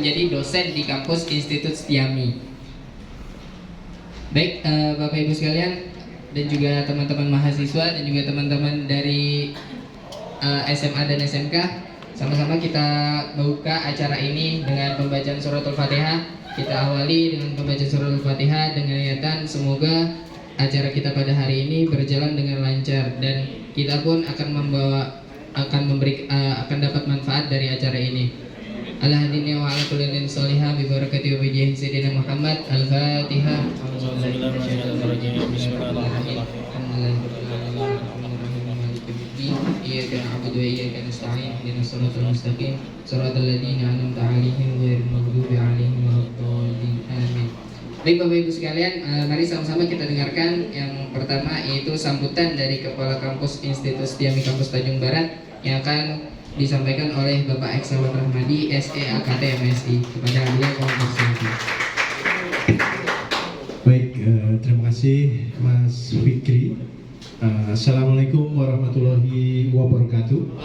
menjadi dosen di kampus Institut Setiami. Baik, Bapak Ibu sekalian dan juga teman-teman mahasiswa dan juga teman-teman dari SMA dan SMK, sama-sama kita buka acara ini dengan pembacaan suratul Fatihah. Kita awali dengan pembacaan suratul Fatihah dengan niatan semoga acara kita pada hari ini berjalan dengan lancar dan kita pun akan dapat manfaat dari acara ini. Al-hadini wa ala kulli salihah bi barakati wa bi jahi sayyidina Muhammad. Al-Fatihah. Iyyaka na'budu wa iyyaka nasta'in ihdinas siratal mustaqim siratal ladzina an'amta 'alaihim ghairil maghdubi 'alaihim waladdallin. Amin. Baik Bapak Ibu sekalian, mari sama-sama kita dengarkan yang pertama, yaitu sambutan dari Kepala Kampus Institut Setiami Kampus Tanjung Barat yang akan disampaikan oleh Bapak Eksawan Rahmadi, SE AKT MSI. Kepada beliau mohon bersilakan. Baik, terima kasih Mas Fikri. Assalamualaikum warahmatullahi wabarakatuh.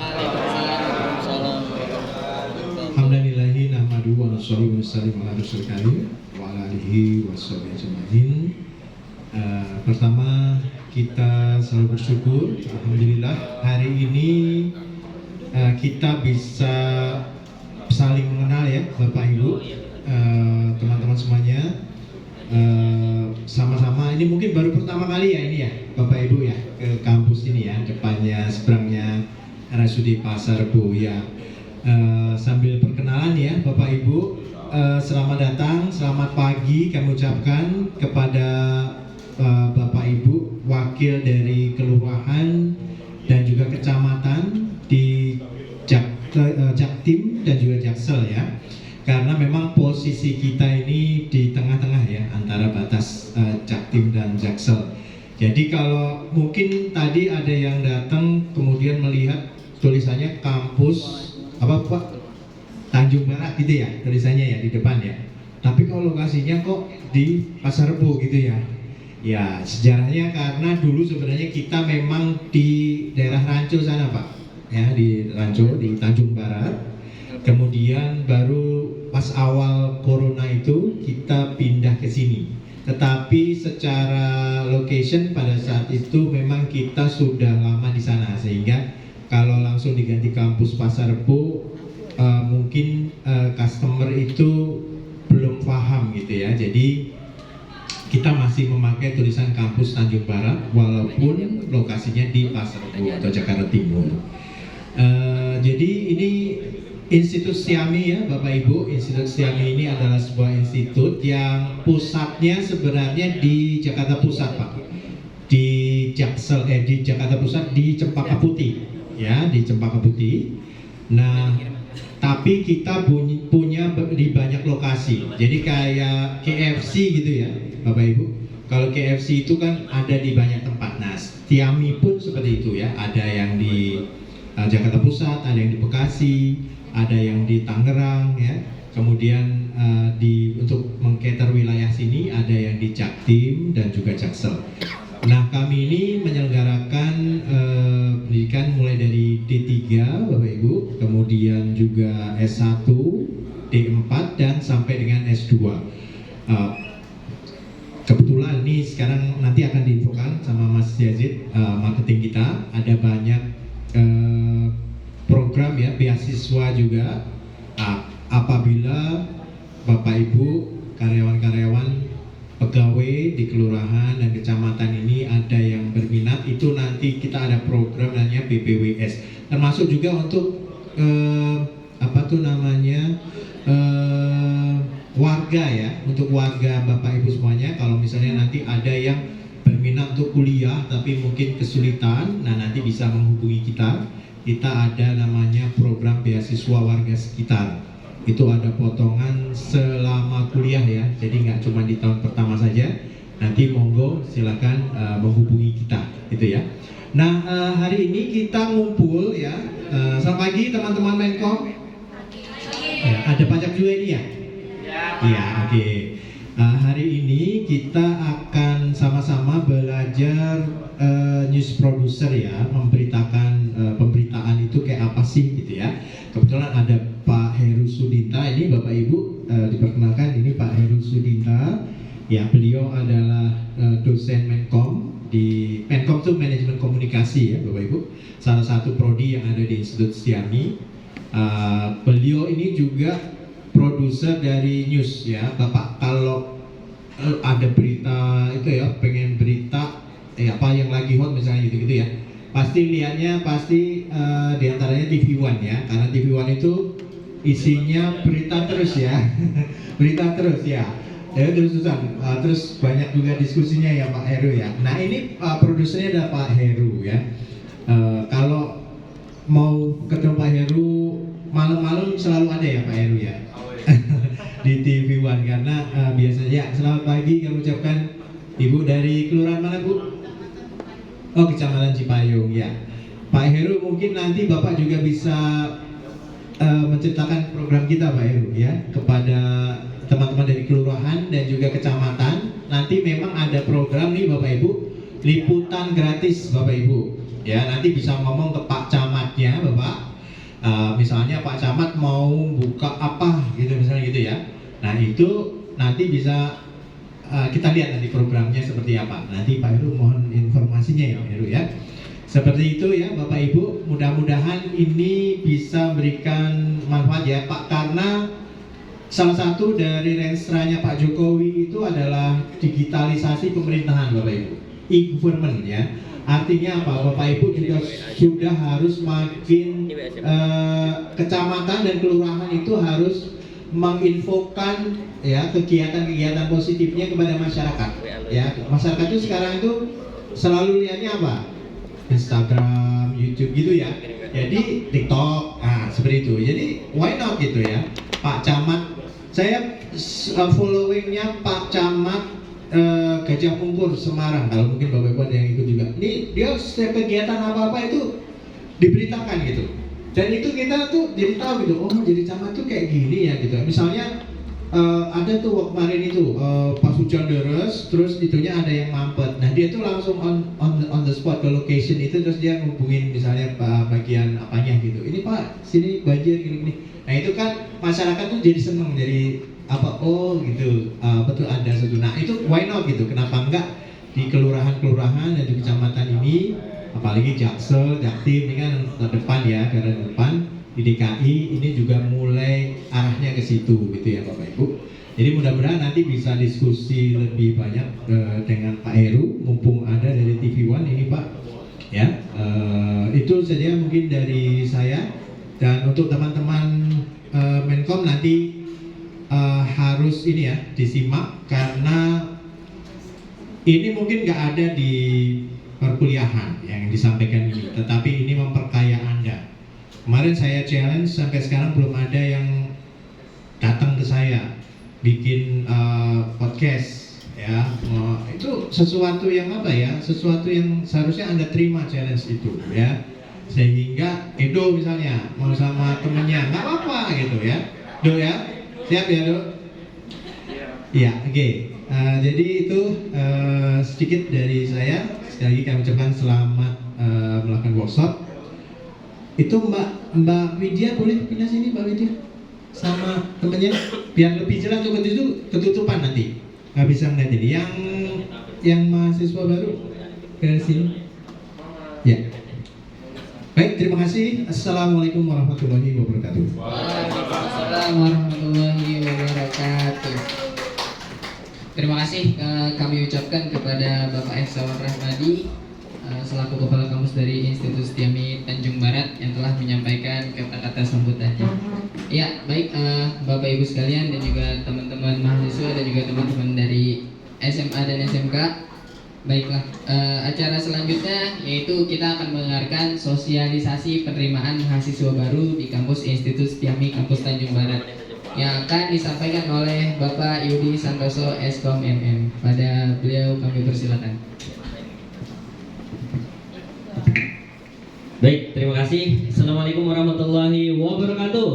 Alhamdulillahi nahmadu wa nusalli wa nusallim ala rasulil karim wa ala alihi wa sahbihi ajmain. Pertama, kita selalu bersyukur, alhamdulillah hari ini kita bisa saling mengenal ya Bapak Ibu, teman-teman semuanya. Sama-sama ini mungkin baru pertama kali ya ini ya Bapak Ibu ya ke kampus ini ya, depannya seberangnya RSUD Pasar Rebo ya. Sambil perkenalan ya Bapak Ibu, selamat datang, selamat pagi kami ucapkan kepada Bapak Ibu wakil dari kelurahan dan juga kecamatan di Jaktim dan juga Jaksel ya. Karena memang posisi kita ini di tengah-tengah ya antara batas Jaktim dan Jaksel. Jadi kalau mungkin tadi ada yang datang kemudian melihat tulisannya kampus apa Pak Tanjung Barat gitu ya tulisannya ya di depan ya. Tapi kalau lokasinya kok di Pasar Rebo gitu ya. Ya sejarahnya karena dulu sebenarnya kita memang di daerah Ranco sana Pak. Ya di Ranco di Tanjung Barat. Kemudian baru pas awal corona itu kita pindah ke sini. Tetapi secara location pada saat itu memang kita sudah lama di sana sehingga kalau langsung diganti kampus Pasar Rebo mungkin customer itu belum paham gitu ya. Jadi kita masih memakai tulisan kampus Tanjung Barat walaupun lokasinya di Pasar Rebo atau Jakarta Timur. Jadi ini Institut Setiami ya Bapak Ibu, Institut Setiami ini adalah sebuah institut yang pusatnya sebenarnya di Jakarta Pusat Pak, di Jaksel di Jakarta Pusat di Cempaka Putih ya, di Cempaka Putih. Nah tapi kita punya di banyak lokasi, jadi kayak KFC gitu ya Bapak Ibu. Kalau KFC itu kan ada di banyak tempat. Nah Setiami pun seperti itu ya, ada yang di Jakarta Pusat, ada yang di Bekasi, ada yang di Tangerang ya, kemudian untuk mengcater wilayah sini ada yang di Jaktim dan juga Jaksel. Nah kami ini menyelenggarakan pendidikan mulai dari D3 Bapak Ibu, kemudian juga S1, D4 dan sampai dengan S2. Kebetulan ini sekarang nanti akan diinfokan sama Mas Yazid, marketing kita ada banyak program ya, beasiswa juga. Apabila Bapak Ibu karyawan-karyawan pegawai di kelurahan dan kecamatan ini ada yang berminat, itu nanti kita ada program namanya BPWS, termasuk juga untuk warga ya, untuk warga Bapak Ibu semuanya. Kalau misalnya nanti ada yang berminat untuk kuliah tapi mungkin kesulitan, nah nanti bisa menghubungi kita. Kita ada namanya program beasiswa warga sekitar. Itu ada potongan selama kuliah ya. Jadi nggak cuma di tahun pertama saja. Nanti monggo silakan menghubungi kita, gitu ya. Nah hari ini kita ngumpul ya. Selamat pagi teman-teman Menkom. Ya, ada pajak juga ini ya. Iya, oke. Hari ini kita akan sama-sama belajar news producer ya, memberitakan pemberitaan itu kayak apa sih gitu ya. Kebetulan ada Pak Heru Sudita ini Bapak Ibu beliau adalah dosen Menkom di Menkom itu manajemen komunikasi ya Bapak Ibu, salah satu prodi yang ada di Institut Stiami. Beliau ini juga produser dari news ya Bapak. Kalau ada berita itu ya, pengen berita apa yang lagi hot misalnya gitu-gitu ya, pasti lihatnya pasti diantaranya TV One ya, karena TV One itu isinya berita terus ya berita terus ya terus-terusan, terus banyak juga diskusinya ya Pak Heru ya. Nah ini produsernya ada Pak Heru ya. Kalau mau ketemu Pak Heru malam-malam selalu ada ya Pak Heru ya di TV One, karena biasanya ya. Selamat pagi kami ucapkan. Ibu dari kelurahan mana Bu? Oh, Kecamatan Cipayung ya. Pak Heru mungkin nanti Bapak juga bisa menceritakan program kita Pak Heru ya kepada teman-teman dari kelurahan dan juga kecamatan. Nanti memang ada program nih Bapak Ibu, liputan gratis Bapak Ibu ya. Nanti bisa ngomong ke Pak Camatnya Bapak. Misalnya Pak Camat mau buka apa gitu misalnya gitu ya. Nah itu nanti bisa kita lihat nanti programnya seperti apa. Nanti Pak Heru mohon informasinya ya Pak Heru ya. Seperti itu ya Bapak Ibu, mudah-mudahan ini bisa berikan manfaat ya Pak, karena salah satu dari rensranya Pak Jokowi itu adalah digitalisasi pemerintahan Bapak Ibu, e-government ya. Artinya apa? Bapak Ibu juga sudah harus makin kecamatan dan kelurahan itu harus menginfokan ya kegiatan-kegiatan positifnya kepada masyarakat ya. Masyarakat itu sekarang itu selalu lihatnya apa? Instagram, YouTube gitu ya. Jadi TikTok, seperti itu. Jadi why not gitu ya. Pak Camat, saya followingnya Pak Camat Gajah Mungkur Semarang. Kalau mungkin Bapak Ibu ada yang ikut juga. Ini dia setiap kegiatan apa-apa itu diberitakan gitu. Dan itu kita tuh jadi tahu gitu. Oh, jadi camat tuh kayak gini ya gitu. Misalnya ada tuh kemarin itu pas hujan deras, terus itunya ada yang mampet. Nah dia tuh langsung on the spot ke location itu, terus dia ngubungin misalnya bagian apanya gitu. Ini Pak, sini banjir gini-gini. Nah itu kan masyarakat tuh jadi seneng, jadi apa? Oh gitu, betul ada satu. Nah itu why not gitu? Kenapa enggak di kelurahan-kelurahan dan di kecamatan ini, apalagi Jaksel, Jaktim ini kan terdepan ya, garda depan. Di DKI ini juga mulai arahnya ke situ gitu ya Bapak Ibu. Jadi mudah-mudahan nanti bisa diskusi lebih banyak dengan Pak Heru, mumpung ada dari TV One ini Pak ya. Itu saja mungkin dari saya. Dan untuk teman-teman Menkom nanti harus ini ya disimak, karena ini mungkin nggak ada di perkuliahan yang disampaikan ini, tetapi ini memperkaya Anda. Kemarin saya challenge, sampai sekarang belum ada yang datang ke saya bikin podcast ya. Itu sesuatu yang apa ya, sesuatu yang seharusnya Anda terima challenge itu ya. Sehingga Edo misalnya mau sama temennya, nggak apa-apa gitu ya Do ya, siap ya Do? Iya, oke. Jadi itu sedikit dari saya. Sekali lagi kami ucapkan selamat melakukan workshop. Itu Mbak Widya boleh pindah sini Mbak Widya sama temennya biar lebih jelas. Untuk itu ketutupan nanti nggak bisa ngeliat ini. Yang mahasiswa baru ke sini ya. Baik, terima kasih. Assalamualaikum warahmatullahi wabarakatuh. Waalaikumsalam warahmatullahi wabarakatuh. Terima kasih kami ucapkan kepada Bapak Ihsawan Rahmadi selaku Kepala Kampus dari Institut Stiami Tanjung Barat yang telah menyampaikan kata-kata sambutannya. Ya, baik Bapak Ibu sekalian dan juga teman-teman mahasiswa dan juga teman-teman dari SMA dan SMK. Baiklah, acara selanjutnya yaitu kita akan mendengarkan sosialisasi penerimaan mahasiswa baru di kampus Institut Stiami Kampus Tanjung Barat yang akan disampaikan oleh Bapak Yudi Santoso Eskom MM. Pada beliau kami persilakan. Baik, terima kasih. Assalamualaikum warahmatullahi wabarakatuh.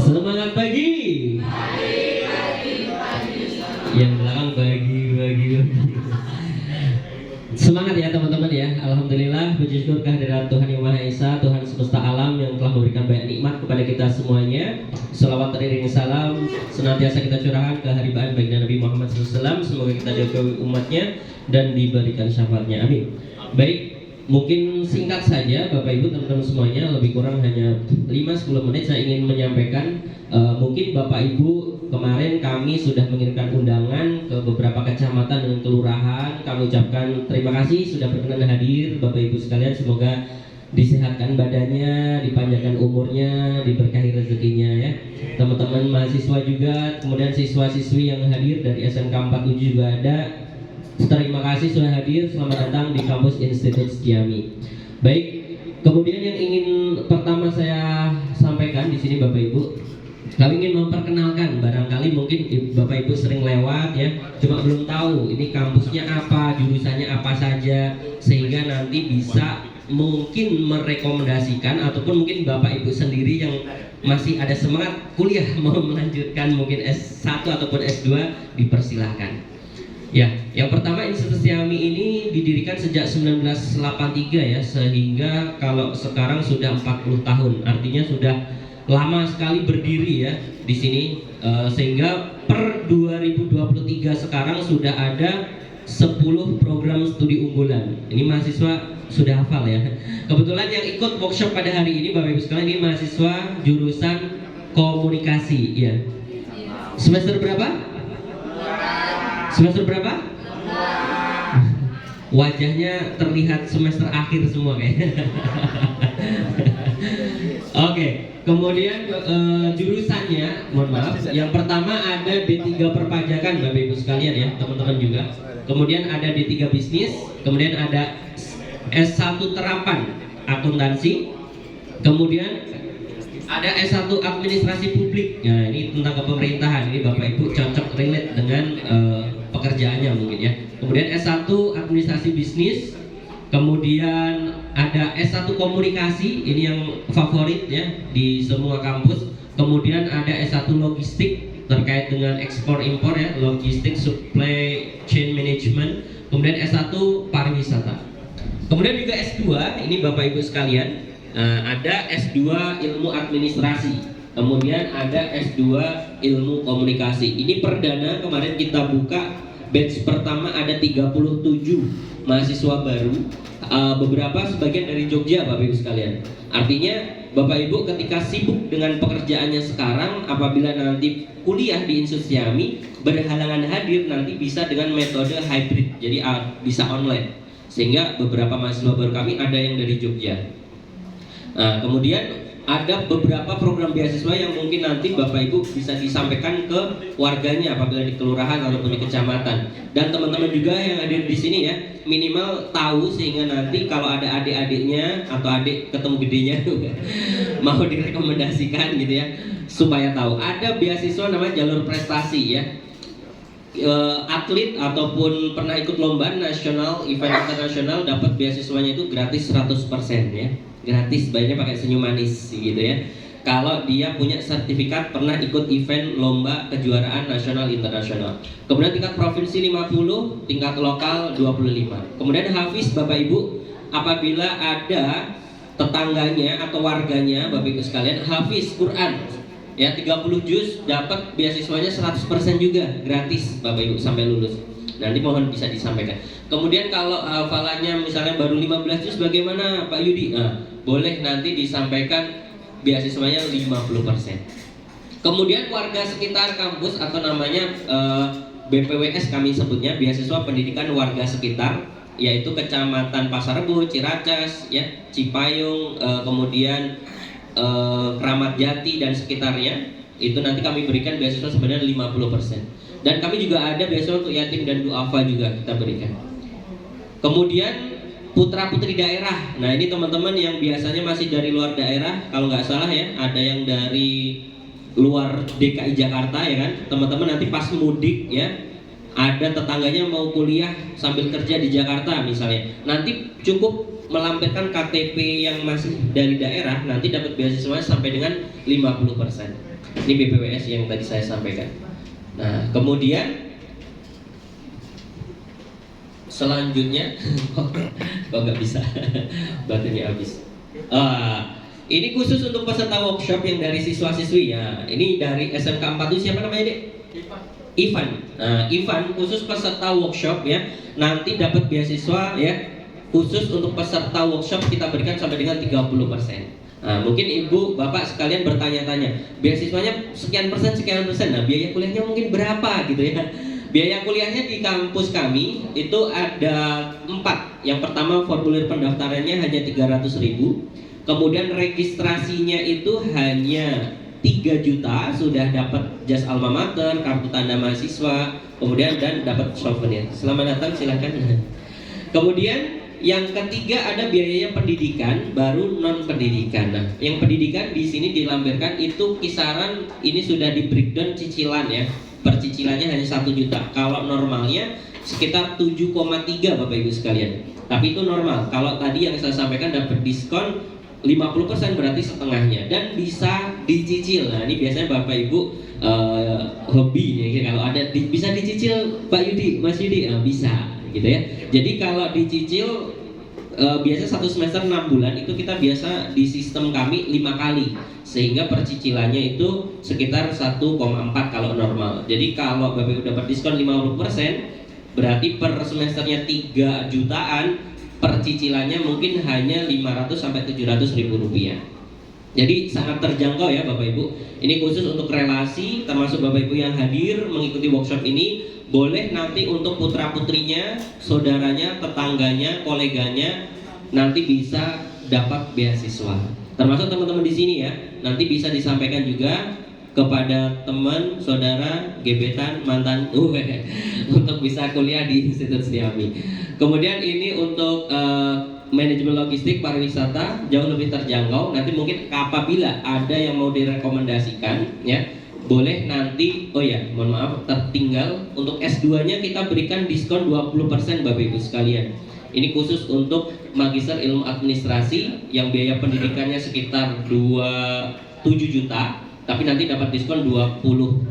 Semangat pagi. Yang belakang bagi. Semangat ya teman-teman ya. Alhamdulillah, puji syukur kehadirat Tuhan Yang Maha Esa, Tuhan semesta alam yang yang telah memberikan banyak nikmat kepada kita semuanya. Selawat teriring salam senantiasa kita curahkan ke haribaan baginda Nabi Muhammad SAW. Semoga kita diberkahi umatnya dan diberikan syafaatnya. Amin. Baik, mungkin singkat saja Bapak Ibu teman-teman semuanya, lebih kurang hanya 5-10 menit saya ingin menyampaikan. Mungkin Bapak Ibu kemarin kami sudah mengirimkan undangan ke beberapa kecamatan dan kelurahan. Kami ucapkan terima kasih sudah berkenan hadir Bapak Ibu sekalian. Semoga disehatkan badannya, dipanjangkan umurnya, diberkahi rezekinya ya. Teman-teman mahasiswa juga, kemudian siswa-siswi yang hadir dari SMK 47 juga ada. Terima kasih sudah hadir, selamat datang di kampus Institut Setiami. Baik, kemudian yang ingin pertama saya sampaikan di sini Bapak Ibu, kami ingin memperkenalkan, barangkali mungkin Bapak Ibu sering lewat ya, cuma belum tahu ini kampusnya apa, jurusannya apa saja, sehingga nanti bisa mungkin merekomendasikan ataupun mungkin Bapak Ibu sendiri yang masih ada semangat kuliah mau melanjutkan mungkin S1 ataupun S2 dipersilahkan. Ya, yang pertama Institut Setiami ini didirikan sejak 1983 ya, sehingga kalau sekarang sudah 40 tahun, artinya sudah lama sekali berdiri ya di sini, sehingga per 2023 sekarang sudah ada 10 program studi unggulan. Ini mahasiswa sudah hafal ya. Kebetulan yang ikut workshop pada hari ini Bapak Ibu sekalian ini mahasiswa jurusan komunikasi ya. Semester berapa? Semester berapa? Wajahnya terlihat semester akhir semua kayaknya. Oke, kemudian jurusannya, mohon maaf, yang pertama ada D3 perpajakan Bapak Ibu sekalian ya, teman-teman juga. Kemudian ada D3 bisnis, kemudian ada S1 terapan akuntansi, kemudian ada S1 administrasi publik. Nah, ini tentang kepemerintahan. Ini Bapak Ibu cocok relate dengan pekerjaannya mungkin ya. Kemudian S1 administrasi bisnis, kemudian ada S1 komunikasi, ini yang favorit ya di semua kampus. Kemudian ada S1 logistik terkait dengan ekspor impor ya, logistik supply chain management. Kemudian S1 pariwisata. Kemudian juga S2, ini Bapak Ibu sekalian, ada S2 ilmu administrasi, kemudian ada S2 ilmu komunikasi. Ini perdana kemarin kita buka batch pertama, ada 37 mahasiswa baru, beberapa sebagian dari Jogja Bapak Ibu sekalian. Artinya Bapak Ibu ketika sibuk dengan pekerjaannya sekarang, apabila nanti kuliah di Institut Setiami berhalangan hadir, nanti bisa dengan metode hybrid, jadi bisa online. Sehingga beberapa mahasiswa baru kami ada yang dari Jogja. Nah, kemudian ada beberapa program beasiswa yang mungkin nanti Bapak Ibu bisa disampaikan ke warganya apabila di kelurahan ataupun di kecamatan. Dan teman-teman juga yang hadir di sini ya, minimal tahu sehingga nanti kalau ada adik-adiknya atau adik ketemu gedenya mau direkomendasikan gitu ya, supaya tahu. Ada beasiswa namanya jalur prestasi ya. Atlet ataupun pernah ikut lomba nasional, event internasional dapat beasiswanya itu gratis 100% ya. Gratis, bayarnya pakai senyum manis gitu ya. Kalau dia punya sertifikat pernah ikut event lomba kejuaraan nasional internasional. Kemudian tingkat provinsi 50, tingkat lokal 25. Kemudian hafiz Bapak Ibu, apabila ada tetangganya atau warganya Bapak Ibu sekalian hafiz Quran ya 30 juz, dapat beasiswanya 100% juga gratis Bapak Ibu sampai lulus. Nanti mohon bisa disampaikan. Kemudian kalau hafalannya misalnya baru 15 juz bagaimana Pak Yudi? Nah, boleh nanti disampaikan beasiswanya 50%. Kemudian warga sekitar kampus atau namanya BPWS kami sebutnya, beasiswa pendidikan warga sekitar, yaitu Kecamatan Pasar Rebo, Ciracas, ya, Cipayung, kemudian Kramat Jati dan sekitarnya, itu nanti kami berikan beasiswa sebenarnya 50%. Dan kami juga ada beasiswa untuk yatim dan duafa juga kita berikan. Kemudian putra putri daerah, nah ini teman-teman yang biasanya masih dari luar daerah, kalau nggak salah ya, ada yang dari luar DKI Jakarta ya kan, teman-teman nanti pas mudik ya, ada tetangganya mau kuliah sambil kerja di Jakarta misalnya, nanti cukup melampirkan KTP yang masih dari daerah, nanti dapat beasiswa sampai dengan 50%. Ini BPWS yang tadi saya sampaikan. Nah, kemudian selanjutnya kok nggak bisa baterainya habis. Ini khusus untuk peserta workshop yang dari siswa-siswi ya. Ini dari SMK 4 itu siapa namanya, Dek? Ivan. Nah, Ivan khusus peserta workshop ya. Nanti dapat beasiswa ya. Khusus untuk peserta workshop kita berikan sampai dengan 30%. Nah, mungkin ibu bapak sekalian bertanya-tanya, beasiswanya sekian persen. Nah, biaya kuliahnya mungkin berapa gitu ya? Biaya kuliahnya di kampus kami itu ada 4. Yang pertama, formulir pendaftarannya hanya 300.000. Kemudian registrasinya itu hanya 3 juta, sudah dapat jas alma mater, kartu tanda mahasiswa, kemudian dan dapat souvenir. Selamat datang, silakan. Kemudian yang ketiga ada biayanya pendidikan, baru non pendidikan. Nah, yang pendidikan di sini dilampirkan itu kisaran ini sudah di breakdown cicilan ya. Per cicilannya hanya 1 juta. Kalau normalnya sekitar 7,3 Bapak Ibu sekalian. Tapi itu normal. Kalau tadi yang saya sampaikan dapat diskon 50% berarti setengahnya dan bisa dicicil. Nah, ini biasanya Bapak Ibu hobi nih, kalau ada bisa dicicil Pak Yudi, Mas Yudi, bisa gitu ya. Jadi kalau dicicil biasa 1 semester 6 bulan itu kita biasa di sistem kami 5 kali, sehingga percicilannya itu sekitar 1,4 kalau normal. Jadi kalau Bapak Ibu dapat diskon 50% berarti per semesternya 3 jutaan, percicilannya mungkin hanya 500 sampai 700 ribu rupiah. Jadi sangat terjangkau ya Bapak Ibu. Ini khusus untuk relasi, termasuk Bapak Ibu yang hadir mengikuti workshop ini, boleh nanti untuk putra putrinya, saudaranya, tetangganya, koleganya nanti bisa dapat beasiswa. Termasuk teman-teman di sini ya, nanti bisa disampaikan juga kepada teman, saudara, gebetan, mantan untuk bisa kuliah di Institut Setiami. Kemudian ini untuk manajemen logistik pariwisata jauh lebih terjangkau. Nanti mungkin apabila ada yang mau direkomendasikan ya, boleh nanti, oh ya mohon maaf tertinggal, untuk S2-nya kita berikan diskon 20% Bapak Ibu sekalian. Ini khusus untuk Magister Ilmu Administrasi yang biaya pendidikannya sekitar 7 juta, tapi nanti dapat diskon 20%,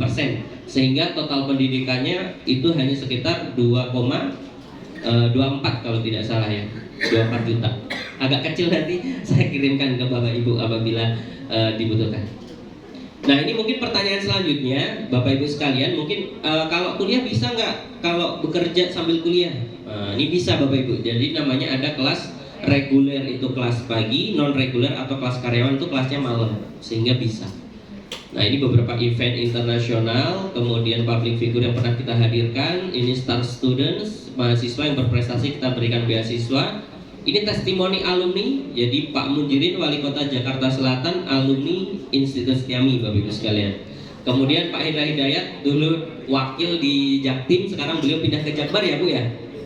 sehingga total pendidikannya itu hanya sekitar 2,24 kalau tidak salah ya, 24 juta. Agak kecil, nanti saya kirimkan ke Bapak Ibu apabila dibutuhkan. Nah, ini mungkin pertanyaan selanjutnya Bapak Ibu sekalian, mungkin kalau kuliah bisa nggak kalau bekerja sambil kuliah? Ini bisa Bapak Ibu. Jadi namanya ada kelas reguler itu kelas pagi, non reguler atau kelas karyawan itu kelasnya malam, sehingga bisa. Nah, ini beberapa event internasional, kemudian public figure yang pernah kita hadirkan. Ini star students, mahasiswa yang berprestasi kita berikan beasiswa. Ini testimoni alumni, jadi Pak Munjirin, Wali Kota Jakarta Selatan, alumni Institut Setiami Bapak Ibu sekalian. Kemudian Pak Hendra Hidayat, dulu wakil di Jaktim, sekarang beliau pindah ke Jakbar ya Bu ya?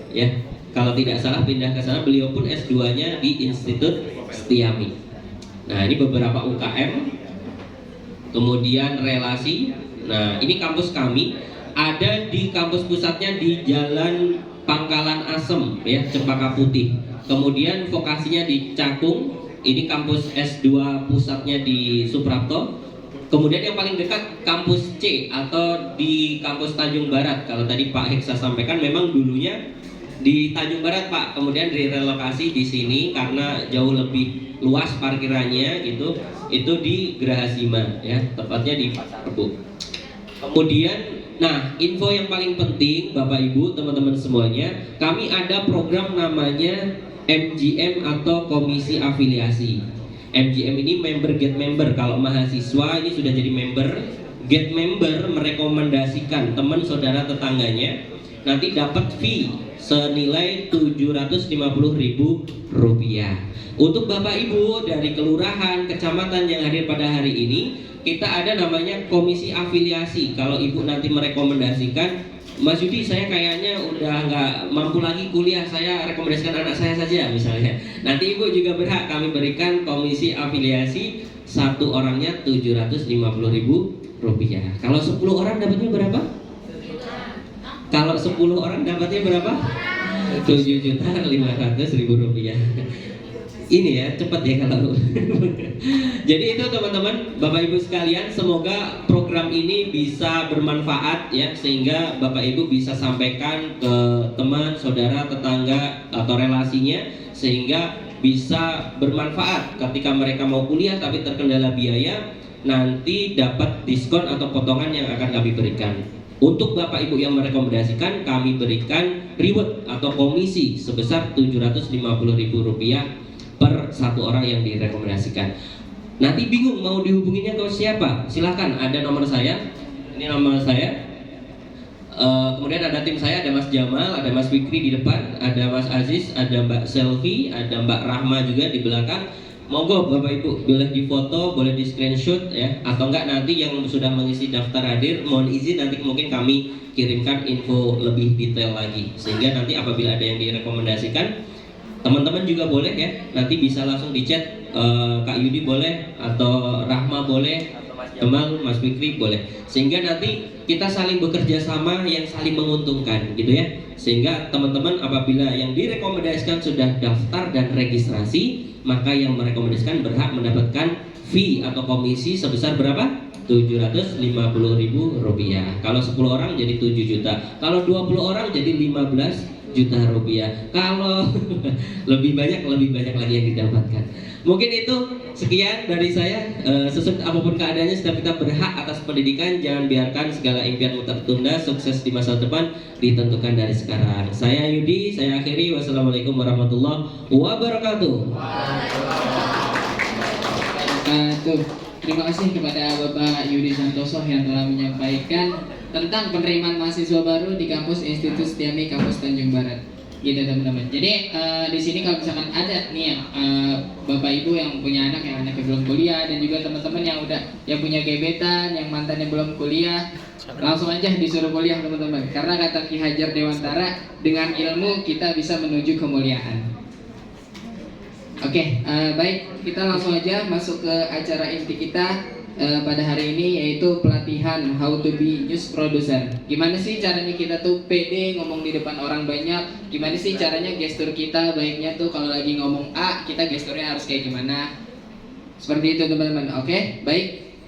Ya, kalau tidak salah pindah ke sana, beliau pun S2-nya di Institut Setiami. Nah, ini beberapa UKM. Kemudian relasi. Nah, ini kampus kami ada di kampus pusatnya di Jalan Pangkalan Asem ya, Cempaka Putih. Kemudian vokasinya di Cakung. Ini kampus S2 pusatnya di Suprapto. Kemudian yang paling dekat kampus C atau di kampus Tanjung Barat. Kalau tadi Pak Heksa sampaikan memang dulunya di Tanjung Barat Pak, kemudian direlokasi di sini karena jauh lebih luas parkirannya gitu. Itu di Gerahasima ya, tepatnya di Pasar Rebo. Kemudian, nah info yang paling penting Bapak Ibu teman-teman semuanya, kami ada program namanya MGM atau Komisi Afiliasi. MGM ini member get member. Kalau mahasiswa ini sudah jadi member, get member merekomendasikan teman saudara tetangganya, nanti dapat fee senilai Rp750.000. Untuk Bapak Ibu dari kelurahan, kecamatan yang hadir pada hari ini, kita ada namanya komisi afiliasi. Kalau Ibu nanti merekomendasikan, Mas Yudi saya kayaknya udah nggak mampu lagi kuliah, saya rekomendasikan anak saya saja misalnya. Nanti Ibu juga berhak kami berikan komisi afiliasi, satu orangnya Rp750.000. Kalau 10 orang dapatnya berapa? Kalau 10 orang dapatnya berapa? Rp7.500.000. Ini ya, cepat ya kalau. Jadi itu teman-teman, Bapak Ibu sekalian, semoga program ini bisa bermanfaat ya, sehingga Bapak Ibu bisa sampaikan ke teman, saudara, tetangga atau relasinya, sehingga bisa bermanfaat ketika mereka mau kuliah tapi terkendala biaya, nanti dapat diskon atau potongan yang akan kami berikan. Untuk Bapak Ibu yang merekomendasikan, kami berikan reward atau komisi sebesar Rp750.000 per satu orang yang direkomendasikan. Nanti bingung mau dihubunginya ke siapa? Silahkan, ada nomor saya. Ini nomor saya. Kemudian ada tim saya, ada Mas Jamal, ada Mas Fikri di depan, ada Mas Aziz, ada Mbak Selvi, ada Mbak Rahma juga di belakang. Monggo Bapak Ibu, boleh difoto, boleh di screenshot ya, atau enggak nanti yang sudah mengisi daftar hadir mohon izin nanti mungkin kami kirimkan info lebih detail lagi, sehingga nanti apabila ada yang direkomendasikan, teman-teman juga boleh ya, nanti bisa langsung di chat, Kak Yudi boleh, atau Rahma boleh, atau Mas Jamal, Mas Fikri boleh, sehingga nanti kita saling bekerja sama yang saling menguntungkan gitu ya, sehingga teman-teman apabila yang direkomendasikan sudah daftar dan registrasi, maka yang merekomendasikan berhak mendapatkan fee atau komisi sebesar berapa? Rp750.000. Kalau 10 orang jadi 7 juta. Kalau 20 orang jadi 15 juta rupiah. Kalau lebih banyak lagi yang didapatkan. Mungkin itu sekian dari saya. Sesuai apapun keadaannya, setiap kita berhak atas pendidikan. Jangan biarkan segala impianmu tertunda. Sukses di masa depan ditentukan dari sekarang. Saya Yudi, saya akhiri. Wassalamualaikum warahmatullahi wabarakatuh. Terima kasih kepada Bapak Yudi Santoso yang telah menyampaikan tentang penerimaan mahasiswa baru di kampus Institut Setiami Kampus Tanjung Barat. Gitu teman-teman. Jadi di sini kalau misalkan ada nih yang Bapak Ibu yang punya anak yang anaknya belum kuliah, dan juga teman-teman yang punya gebetan, yang mantannya belum kuliah, langsung aja disuruh kuliah teman-teman. Karena kata Ki Hajar Dewantara, dengan ilmu kita bisa menuju kemuliaan. Oke, baik, kita langsung aja masuk ke acara inti kita pada hari ini, yaitu pelatihan how to be news producer. Gimana sih caranya kita tuh pede ngomong di depan orang banyak? Gimana sih caranya gestur kita baiknya tuh kalau lagi ngomong A, kita gesturnya harus kayak gimana? Seperti itu teman-teman. Oke, baik.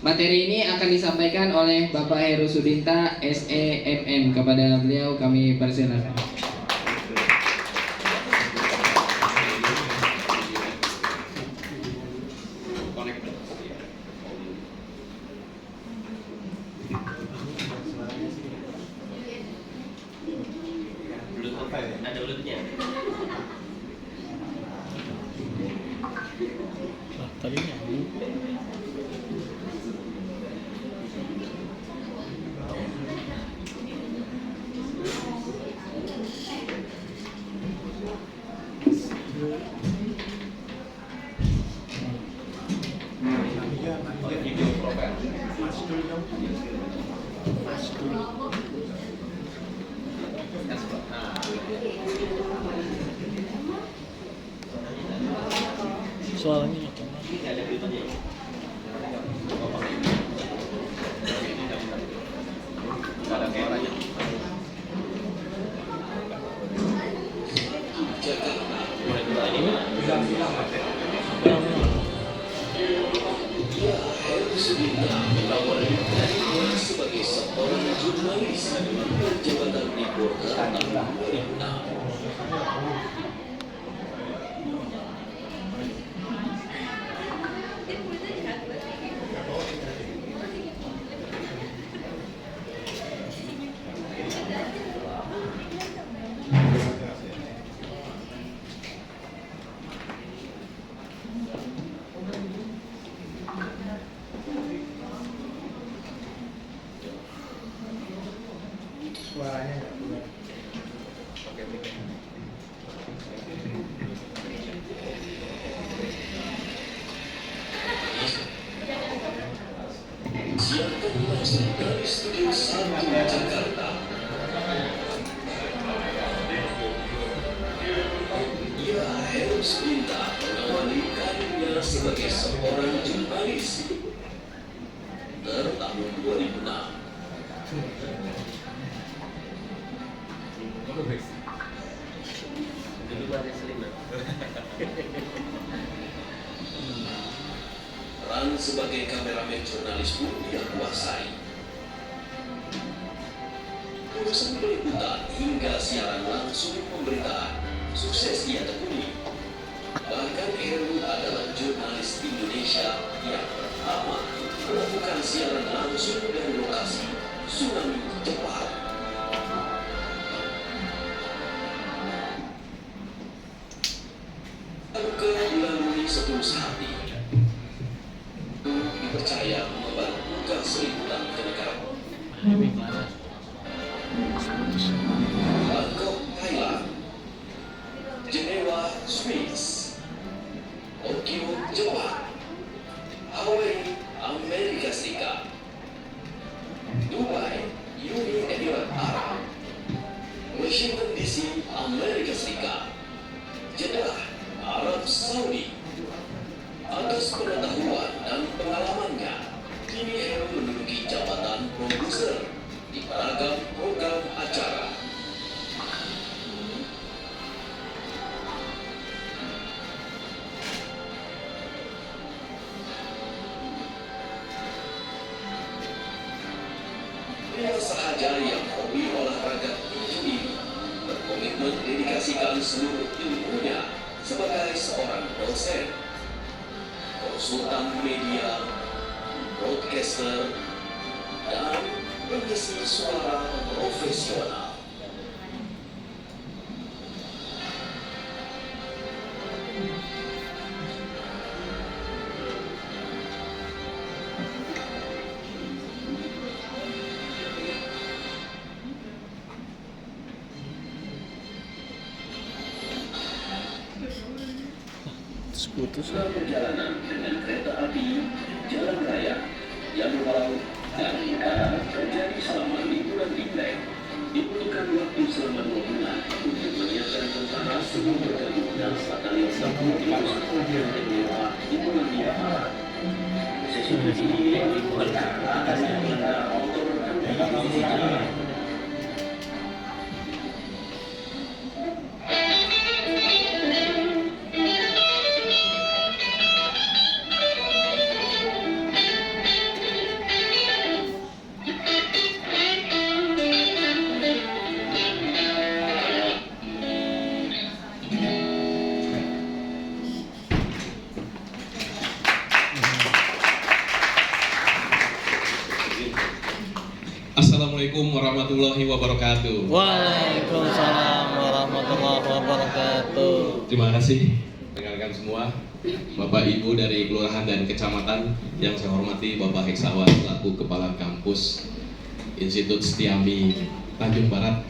Materi ini akan disampaikan oleh Bapak Heru Sudinta, SEMM. Kepada beliau kami persilakan. Ada ulutnya. Tadi nyambung. Soalnya Tidak ada ulutnya. Sebagai seorang jurnalis berjabatan di Golkar tahun 2006. Suaranya nggak keluar. Siapkan langsung dari studio 1 Jakarta. Ia harus minta mengawali karirnya sebagai seorang jurnalis tahun 2006. Dulu masih Seliman. Peran sebagai kameramen jurnalis pun ia kuasai. Urusan peliputan hingga siaran langsung pemberitaan sukses ia tekuni. Bahkan Heru adalah jurnalis Indonesia yang pertama melakukan siaran langsung dari lokasi tsunami Jepang. Angka dilalui setulus hati. Dipercaya membantu seliputan ke negara. Bangkok, Thailand. Jenewa, Swiss. Tokyo, Jepang. Hawaii, Amerika Serikat. Dubai, Uni Emirat Arab. Washington DC, Amerika Serikat. Jeddah, Arab Saudi. Atas pengetahuan dan pengalamannya, kini Heru menduduki jabatan produser di beragam program acara. Pria sahaja yang hobi olahraga tinju ini berkomitmen dedikasikan seluruh ilmunya sebagai seorang dosen, konsultan media, broadcaster, dan pengisi suara profesional. Putus. Perjalanan dengan kereta api jalan raya yang berlalu dari arah terjadi selama liburan Imlek dibutuhkan waktu selama 2 bulan untuk menyiapkan tentara sebelum bergabung dalam batalion tempur di Jenewa di Polandia Barat. Sesi ini melibatkan atas pengendara motor dan di jalan. Assalamualaikum warahmatullahi wabarakatuh. Waalaikumsalam warahmatullahi wabarakatuh. Terima kasih rekan-rekan semua, Bapak Ibu dari Kelurahan dan Kecamatan yang saya hormati, Bapak Heksawan selaku Kepala Kampus Institut Setiami Tanjung Barat,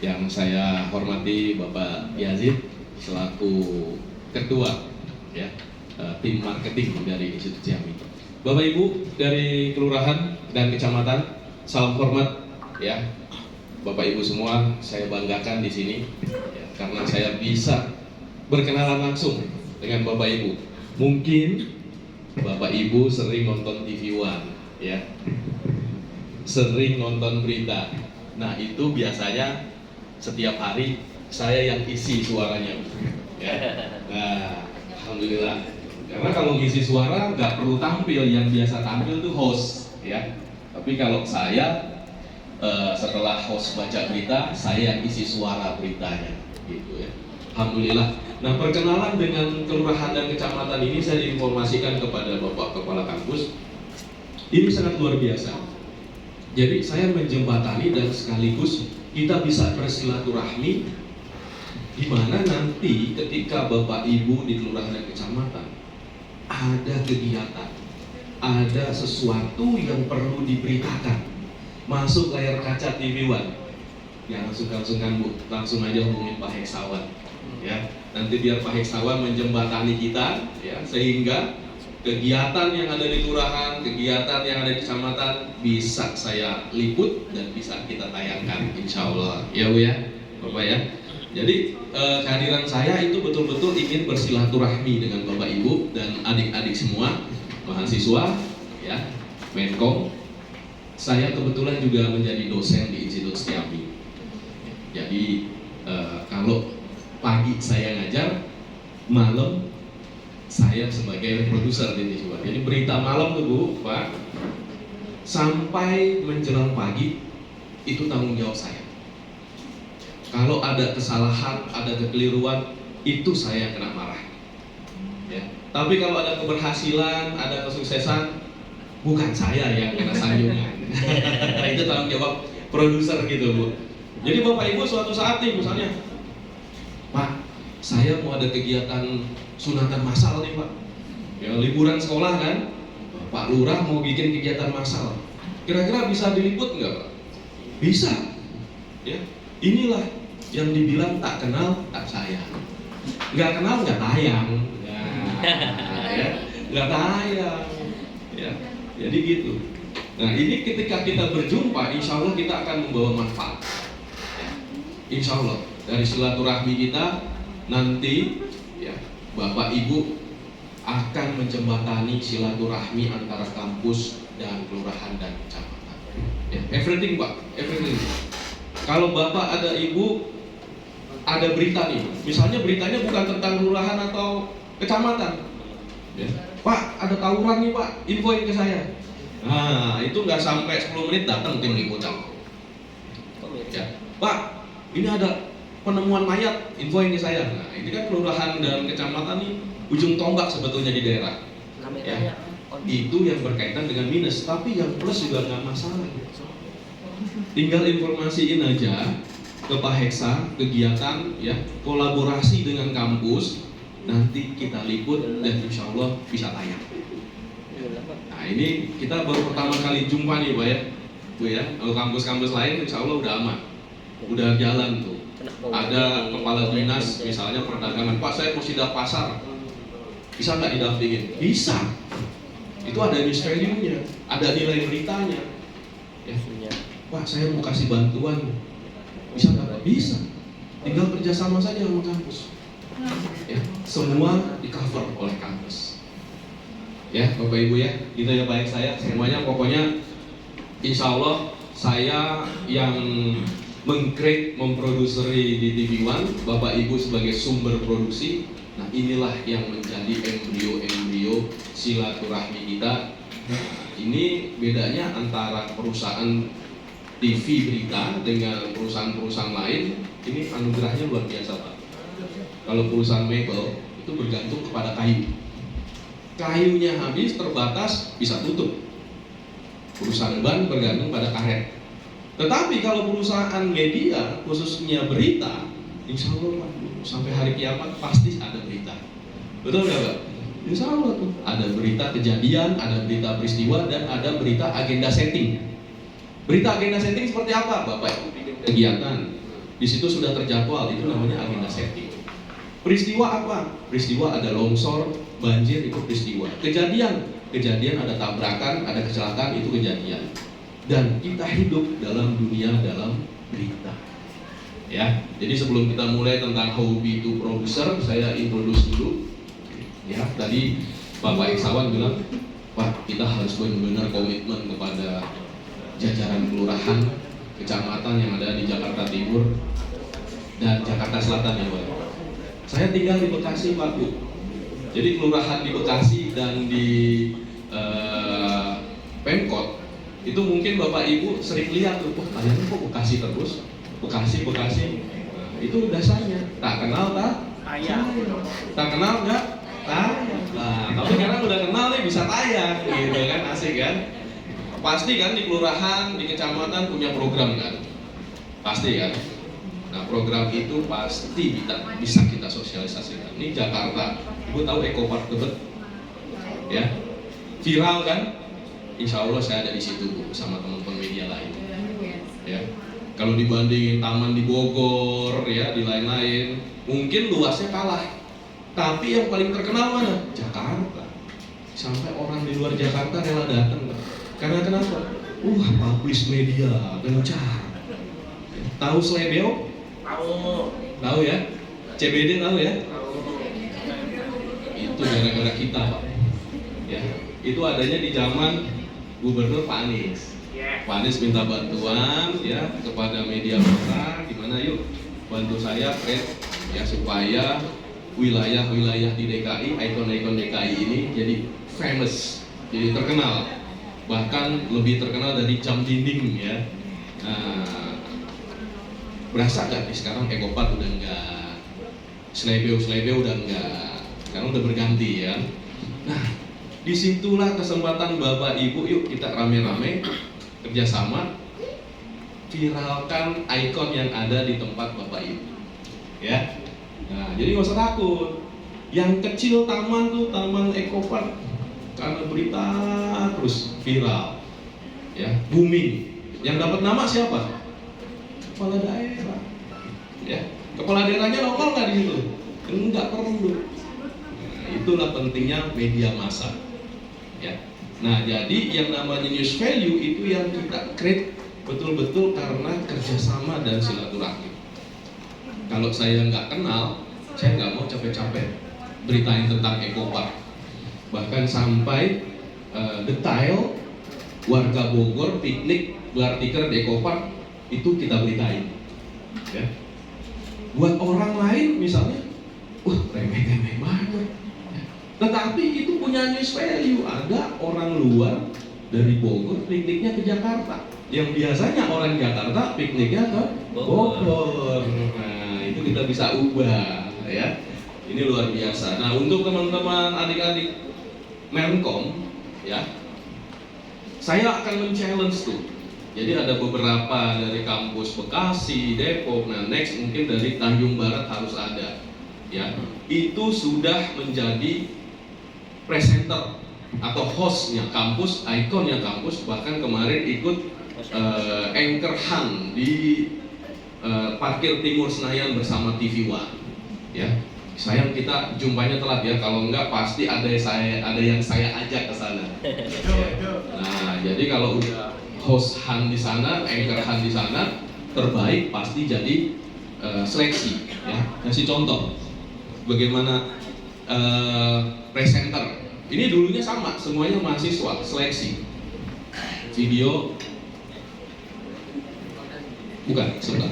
yang saya hormati Bapak Yazid selaku Ketua tim marketing dari Institut Setiami. Bapak Ibu dari Kelurahan dan Kecamatan, salam hormat ya. Bapak Ibu semua, saya banggakan di sini ya, karena saya bisa berkenalan langsung dengan Bapak Ibu. Mungkin Bapak Ibu sering nonton TV One ya. Sering nonton berita. Nah, itu biasanya setiap hari saya yang isi suaranya ya. Nah, alhamdulillah. Karena kalau ngisi suara nggak perlu tampil, yang biasa tampil tuh host ya. Tapi kalau saya setelah host baca berita, saya yang isi suara beritanya gitu ya. Alhamdulillah. Nah, perkenalan dengan kelurahan dan kecamatan ini saya informasikan kepada Bapak Kepala Kampus. Ini sangat luar biasa. Jadi saya menjembatani dan sekaligus kita bisa bersilaturahmi di mana nanti ketika Bapak Ibu di kelurahan dan kecamatan ada kegiatan, ada sesuatu yang perlu diberitakan, masuk layar kaca TV One, ya langsung Bu, langsung aja hubungin Pak Heksawan, ya nanti biar Pak Heksawan menjembatani kita, ya sehingga kegiatan yang ada di kelurahan, kegiatan yang ada di kecamatan bisa saya liput dan bisa kita tayangkan, insya Allah, ya Bu ya, Bapak ya. Jadi kehadiran saya itu betul-betul ingin bersilaturahmi dengan Bapak Ibu dan adik-adik semua, mahasiswa, ya, Menkom. Saya kebetulan juga menjadi dosen di Institut Setiami. Jadi kalau pagi saya ngajar, malam saya sebagai produser di TV One. Jadi berita malam tuh Bu, Pak, sampai menjelang pagi itu tanggung jawab saya. Kalau ada kesalahan, ada kekeliruan, itu saya yang kena marah. Ya. Tapi kalau ada keberhasilan, ada kesuksesan, bukan saya yang kena sanjungan. Itu tanggung jawab produser gitu, Bu. Jadi Bapak Ibu suatu saat nih misalnya, Pak, saya mau ada kegiatan sunatan massal nih, Pak. Ya, liburan sekolah kan, Pak Lurah mau bikin kegiatan massal. Kira-kira bisa diliput nggak, Pak? Bisa. Ya, inilah yang dibilang tak kenal tak sayang. Nggak kenal nggak tayang. Ya, nggak tayang. Ya, jadi gitu. Nah, ini ketika kita berjumpa, insya Allah kita akan membawa manfaat. Ya, insya Allah dari silaturahmi kita nanti, ya, Bapak Ibu akan menjembatani silaturahmi antara kampus dan kelurahan dan kecamatan. Ya, everything, Pak, everything. Kalau Bapak ada Ibu ada berita nih, misalnya beritanya bukan tentang kelurahan atau kecamatan. Ya, Pak, ada tawuran nih, Pak, infoin ke saya. Nah, itu nggak sampai 10 menit datang tim liputan. Ya, Pak, ini ada penemuan mayat, infoin ke saya. Nah, ini kan kelurahan dan kecamatan nih ujung tombak sebetulnya di daerah. Ya, itu yang berkaitan dengan minus, tapi yang plus juga nggak masalah. Tinggal informasiin aja ke Pak Heksa kegiatan, ya, kolaborasi dengan kampus, nanti kita liput dan insya Allah bisa tayang. Nah, ini kita baru pertama kali jumpa nih, Pak, ya, Bu, ya. Kalau kampus-kampus lain insya Allah udah aman, udah jalan tuh. Ada kepala dinas misalnya perdagangan, Pak, saya mau sidak pasar, bisa nggak didampingin? Bisa. Itu ada news value-nya, ada nilai beritanya. Ya. Pak, saya mau kasih bantuan, bisa nggak? Bisa. Tinggal kerjasama saja sama kampus. Ya, semua di cover oleh kampus. Ya, Bapak Ibu, ya, gitu ya baik saya. Semuanya pokoknya, insya Allah saya yang meng-create, memproduseri di TV One, Bapak Ibu sebagai sumber produksi. Nah, inilah yang menjadi embrio-embrio silaturahmi kita. Nah, ini bedanya antara perusahaan TV berita dengan perusahaan-perusahaan lain. Ini anugerahnya luar biasa, Pak. Kalau perusahaan mebel itu bergantung kepada kayu. Kayunya habis, terbatas, bisa tutup. Perusahaan ban bergantung pada karet. Tetapi kalau perusahaan media, khususnya berita, insya Allah, Pak, sampai hari kiamat pasti ada berita. Betul nggak, Pak? Insya Allah tuh ada berita kejadian, ada berita peristiwa, dan ada berita agenda setting. Berita agenda setting seperti apa, Bapak Ibu bikin kegiatan, di situ sudah terjadwal, itu namanya agenda setting. Peristiwa apa? Peristiwa ada longsor, banjir, itu peristiwa. Kejadian ada tabrakan, ada kecelakaan, itu kejadian. Dan kita hidup dalam dunia dalam berita. Ya, jadi sebelum kita mulai tentang hobi to producer, saya introduce dulu. Ya, tadi Bapak Eksawan bilang, Pak, kita harus benar-benar komitmen kepada jajaran kelurahan, kecamatan yang ada di Jakarta Timur dan Jakarta Selatan, ya, Pak. Saya tinggal di Bekasi, Pak, Bu. Jadi kelurahan di Bekasi dan di Pemkot itu mungkin Bapak Ibu sering lihat tuh, wah, kayaknya kok Bekasi terus, Bekasi. Nah, itu dasarnya tak kenal tak tayang, tak kenal nggak tayang. Nah, tapi sekarang udah kenal nih bisa tayang, gitu kan, asik kan? Pasti kan di kelurahan, di kecamatan punya program kan, pasti kan. Nah, program itu pasti bisa kita sosialisasikan. Ini Jakarta, Ibu tahu Eco Park Tebet? Ya, viral kan? Insya Allah saya ada di situ, Bu, bersama teman-teman media lain. Ya, kalau dibandingin taman di Bogor, ya, di lain-lain, mungkin luasnya kalah. Tapi yang paling terkenal mana? Jakarta. Sampai orang di luar Jakarta rela datang, Pak. Karena kenapa? Publish media gencar. Tahu Slebeo? Tahu ya? CBD tahu ya? Itu gara-gara kita, Pak. Ya, itu adanya di zaman Gubernur Pak Anies. Pak Anies minta bantuan, ya, kepada media massa, gimana yuk bantu saya create, ya, supaya wilayah-wilayah di DKI, ikon-ikon DKI ini jadi famous, jadi terkenal, bahkan lebih terkenal dari jam dinding, ya. Nah, berasa gak nih sekarang Eco Park udah nggak Selebeo udah enggak, sekarang udah berganti ya. Nah, disitulah kesempatan Bapak Ibu, yuk kita rame-rame kerjasama viralkan ikon yang ada di tempat Bapak Ibu, ya. Nah, jadi nggak usah takut. Yang kecil taman tuh, taman Ecopark, karena berita terus viral, ya, booming. Yang dapat nama siapa? Kepala daerah, ya. Kepala daerahnya nongol nggak di situ? Enggak perlu. Nah, itulah pentingnya media massa, ya. Nah, jadi yang namanya news value itu yang kita create betul-betul karena kerjasama dan silaturahmi. Kalau saya nggak kenal, saya nggak mau capek-capek beritain tentang Ecopark. Bahkan sampai detail warga Bogor piknik gelar tikar di Ecopark itu kita beritain, ya. Buat orang lain misalnya, wah remeh-remeh banget. Tetapi itu punya news value. Ada orang luar dari Bogor pikniknya ke Jakarta, yang biasanya orang Jakarta pikniknya ke Bogor. Nah, itu kita bisa ubah, ya. Ini luar biasa. Nah, untuk teman-teman adik-adik Menkom, ya, saya akan men-challenge tuh. Jadi ada beberapa dari kampus Bekasi, Depok, nah next mungkin dari Tanjung Barat harus ada, ya. Itu sudah menjadi presenter atau hostnya kampus, ikonnya kampus. Bahkan kemarin ikut anchor hunt di parkir Timur Senayan bersama TV One, ya. Sayang kita jumpanya telat ya, kalau enggak pasti ada yang saya ajak ke sana. Ya. Nah, jadi kalau udah host hunt di sana, anchor hunt di sana, terbaik pasti jadi seleksi, ya. Kasih contoh bagaimana presenter. Ini dulunya sama, semuanya mahasiswa, seleksi. Video bukan, sebentar.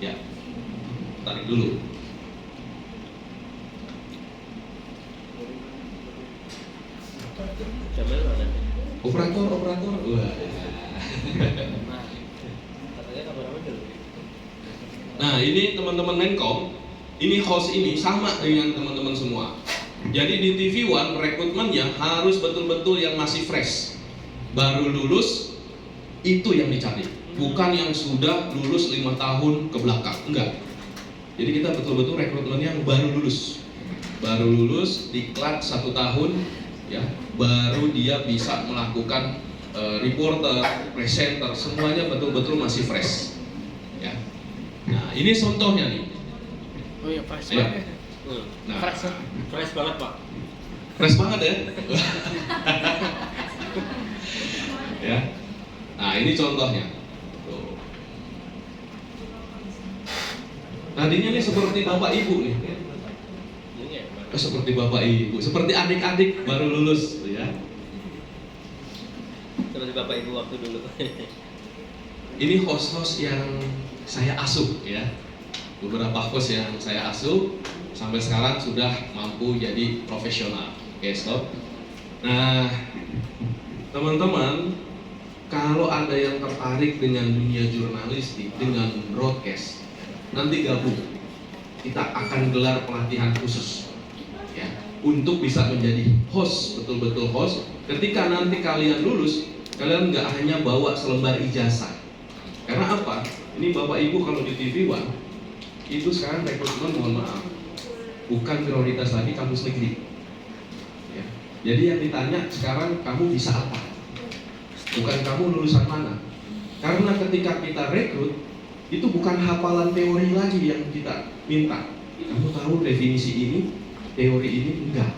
Ya, tarik dulu. Operator. Wah. Nah, ini teman-teman Menkom, ini host ini sama dengan teman-teman semua. Jadi di TV One rekrutmennya harus betul-betul yang masih fresh, baru lulus, itu yang dicari. Bukan yang sudah lulus 5 tahun ke belakang, enggak. Jadi kita betul-betul rekrutmen yang baru lulus, diklat 1 tahun, ya, baru dia bisa melakukan reporter, presenter, semuanya betul-betul masih fresh, ya. Nah, ini contohnya nih. Oh ya, fresh Ya. banget. Nah, Fresh banget Pak. fresh banget ya. Ya. Nah, ini contohnya. Tuh. Tadinya nih seperti bapak ibu nih. Seperti bapak ibu, seperti adik-adik baru lulus, ya. Seperti Bapak Ibu waktu dulu. Ini host-host yang saya asuh, ya. Beberapa host yang saya asuh sampai sekarang sudah mampu jadi profesional. Oke, stop. Nah, teman-teman, kalau ada yang tertarik dengan dunia jurnalistik, dengan broadcast, nanti gabung. Kita akan gelar pelatihan khusus, ya, untuk bisa menjadi host, betul-betul host. Ketika nanti kalian lulus, kalian nggak hanya bawa selembar ijazah. Karena apa? Ini Bapak Ibu kalau di TV One, itu sekarang rekrutmen, mohon maaf, bukan prioritas lagi kampus negeri, ya. Jadi yang ditanya sekarang, kamu bisa apa? Bukan kamu lulusan mana. Karena ketika kita rekrut, itu bukan hafalan teori lagi yang kita minta. Kamu tahu definisi ini, teori ini, enggak.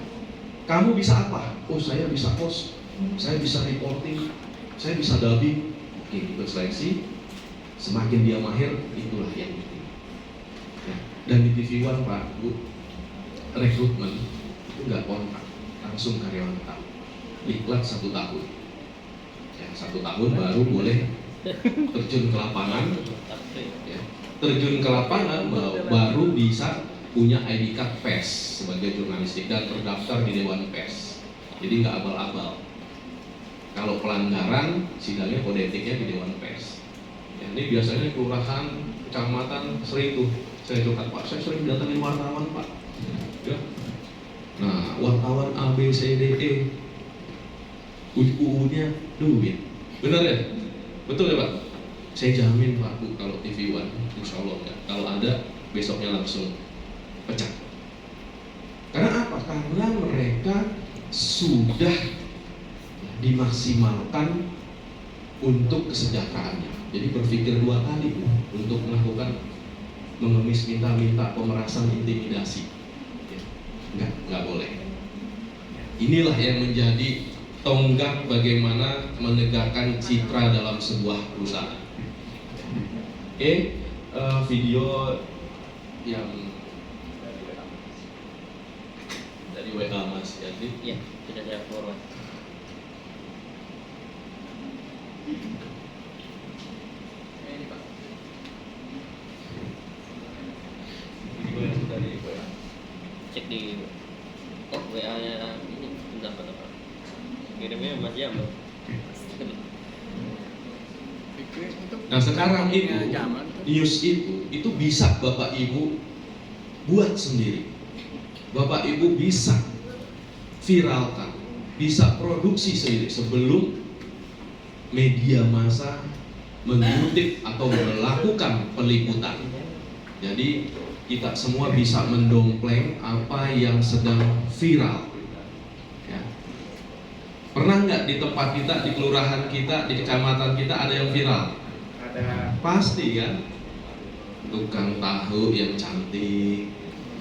Kamu bisa apa? Oh, saya bisa host, saya bisa reporting, saya bisa dubbing. Oke, ikut seleksi. Semakin dia mahir, itulah yang penting, ya. Dan di TV One, Pak, Bu, rekrutmen itu enggak kontrak, langsung karyawan tetap. Diklat 1 tahun, ya, 1 tahun baru boleh terjun ke lapangan, ya. Terjun ke lapangan baru bisa punya ID card pers sebagai jurnalistik dan terdaftar di Dewan Pers. Jadi nggak abal-abal. Kalau pelanggaran, sidangnya kode etiknya di Dewan Pers. Ya, ini biasanya kelurahan kecamatan sering tuh saya curhat, Pak, saya sering datangin wartawan, Pak. Ya. Nah, wartawan A, B, C, D, E, UU-nya duit. Benar ya? Betul ya, Pak? Saya jamin, Pak, Bu, kalau TV One, insya Allah ya. Kalau ada, besoknya langsung pecah. Karena apa? Karena mereka sudah dimaksimalkan untuk kesejahteraannya. Jadi berpikir dua kali untuk melakukan mengemis, minta-minta, pemerasan, intimidasi. Ya, nggak boleh. Inilah yang menjadi tonggak bagaimana menegakkan citra dalam sebuah perusahaan. Oke, video yang dari WA Mas Yadri. Iya, tidak ada forward. Ini Pak. Video yang dari WA. Cek di WA-nya ini bentar. Kirimnya Mas Jam loh. Nah sekarang news itu bisa Bapak Ibu buat sendiri. Bapak Ibu bisa viralkan, bisa produksi sendiri sebelum media massa mengutip atau melakukan peliputan. Jadi kita semua bisa mendompleng apa yang sedang viral. Ya. Pernah nggak di tempat kita, di kelurahan kita, di kecamatan kita ada yang viral? Ada. Pasti kan? Tukang tahu yang cantik,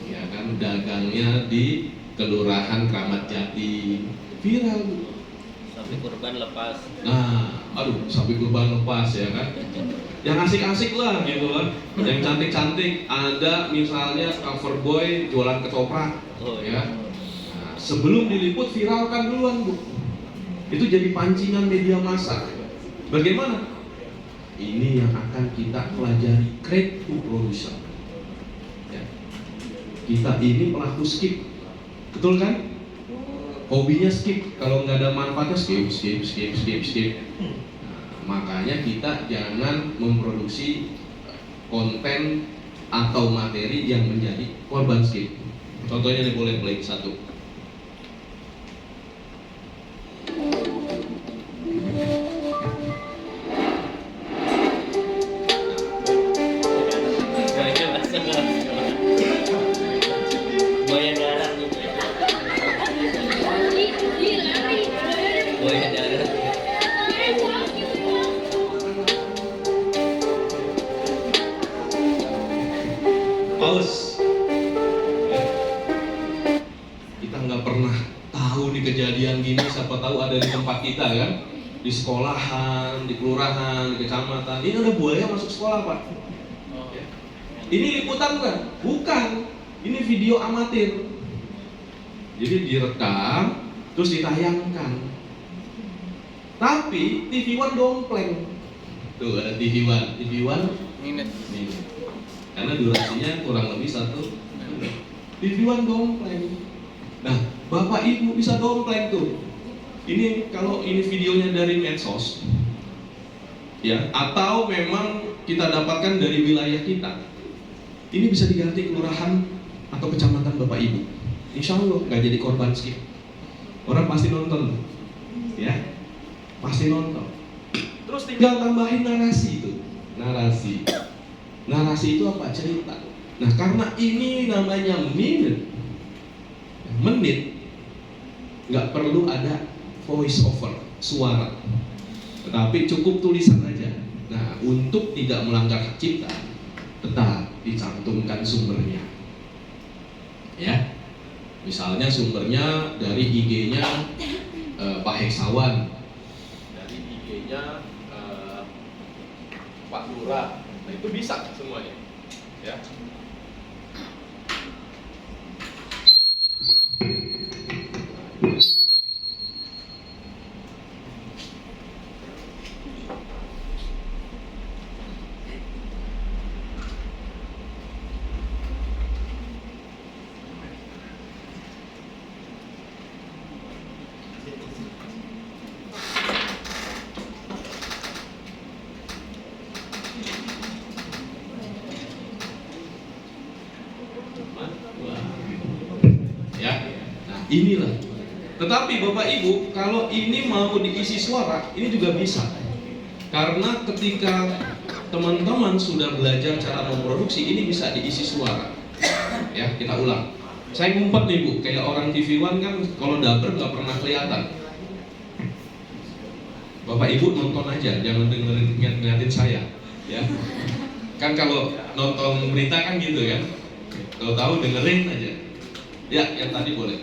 ya kan, dagangnya di kelurahan Kramat Jati, viral. Sapi kurban lepas. Nah, aduh, sapi kurban lepas ya kan. Yang asik-asik lah gitu kan. Yang cantik-cantik, ada misalnya cover boy jualan ketoprak. Oh Ya. Nah, sebelum diliput viralkan duluan, Bu. Itu jadi pancingan media massa. Bagaimana? Ini yang akan kita pelajari, creative production. Ya. Kita ini pelaku skip, betul kan? Hobinya skip, kalau nggak ada manfaatnya skip. Nah, makanya kita jangan memproduksi konten atau materi yang menjadi korban skip. Contohnya nih, boleh play satu. Buaya darat nih. Buaya darat. Paus. Kita nggak pernah tahu nih kejadian gini, siapa tahu ada di tempat kita kan, di sekolahan, di kelurahan, di kecamatan. Ini ada buaya masuk sekolah, Pak. Ini liputan bukan? Bukan. Ini video amatir. Jadi direkam, terus ditayangkan. Tapi TV One dompleng. Tuh ada TV One. TV One minit. Karena durasinya kurang lebih 1 menit. TV One dompleng. Nah, Bapak Ibu bisa dompleng tuh. Ini kalau ini videonya dari medsos, ya, atau memang kita dapatkan dari wilayah kita. Ini bisa diganti kelurahan atau kecamatan Bapak Ibu. Insya Allah nggak jadi korban skip. Orang pasti nonton, ya, pasti nonton. Terus tinggal tambahin narasi itu. Narasi itu apa? Cerita. Nah, karena ini namanya menit, nggak perlu ada voice over, suara, tetapi cukup tulisan aja. Nah, untuk tidak melanggar hak cipta, tetap dicantumkan sumbernya. Ya, misalnya sumbernya dari IG-nya Pak Heksawan, dari IG-nya Pak Lurah. Nah, itu bisa semuanya. Ya. inilah. Tetapi Bapak Ibu, kalau ini mau diisi suara, ini juga bisa. Karena ketika teman-teman sudah belajar cara memproduksi, ini bisa diisi suara. Ya, kita ulang. Saya ngumpet nih Bu, kayak orang TV One kan kalau dubber nggak pernah kelihatan. Bapak Ibu nonton aja, jangan dengerin ngeliatin saya, ya. Kan kalau nonton berita kan gitu kan, kalau tahu dengerin aja. Ya, yang tadi boleh.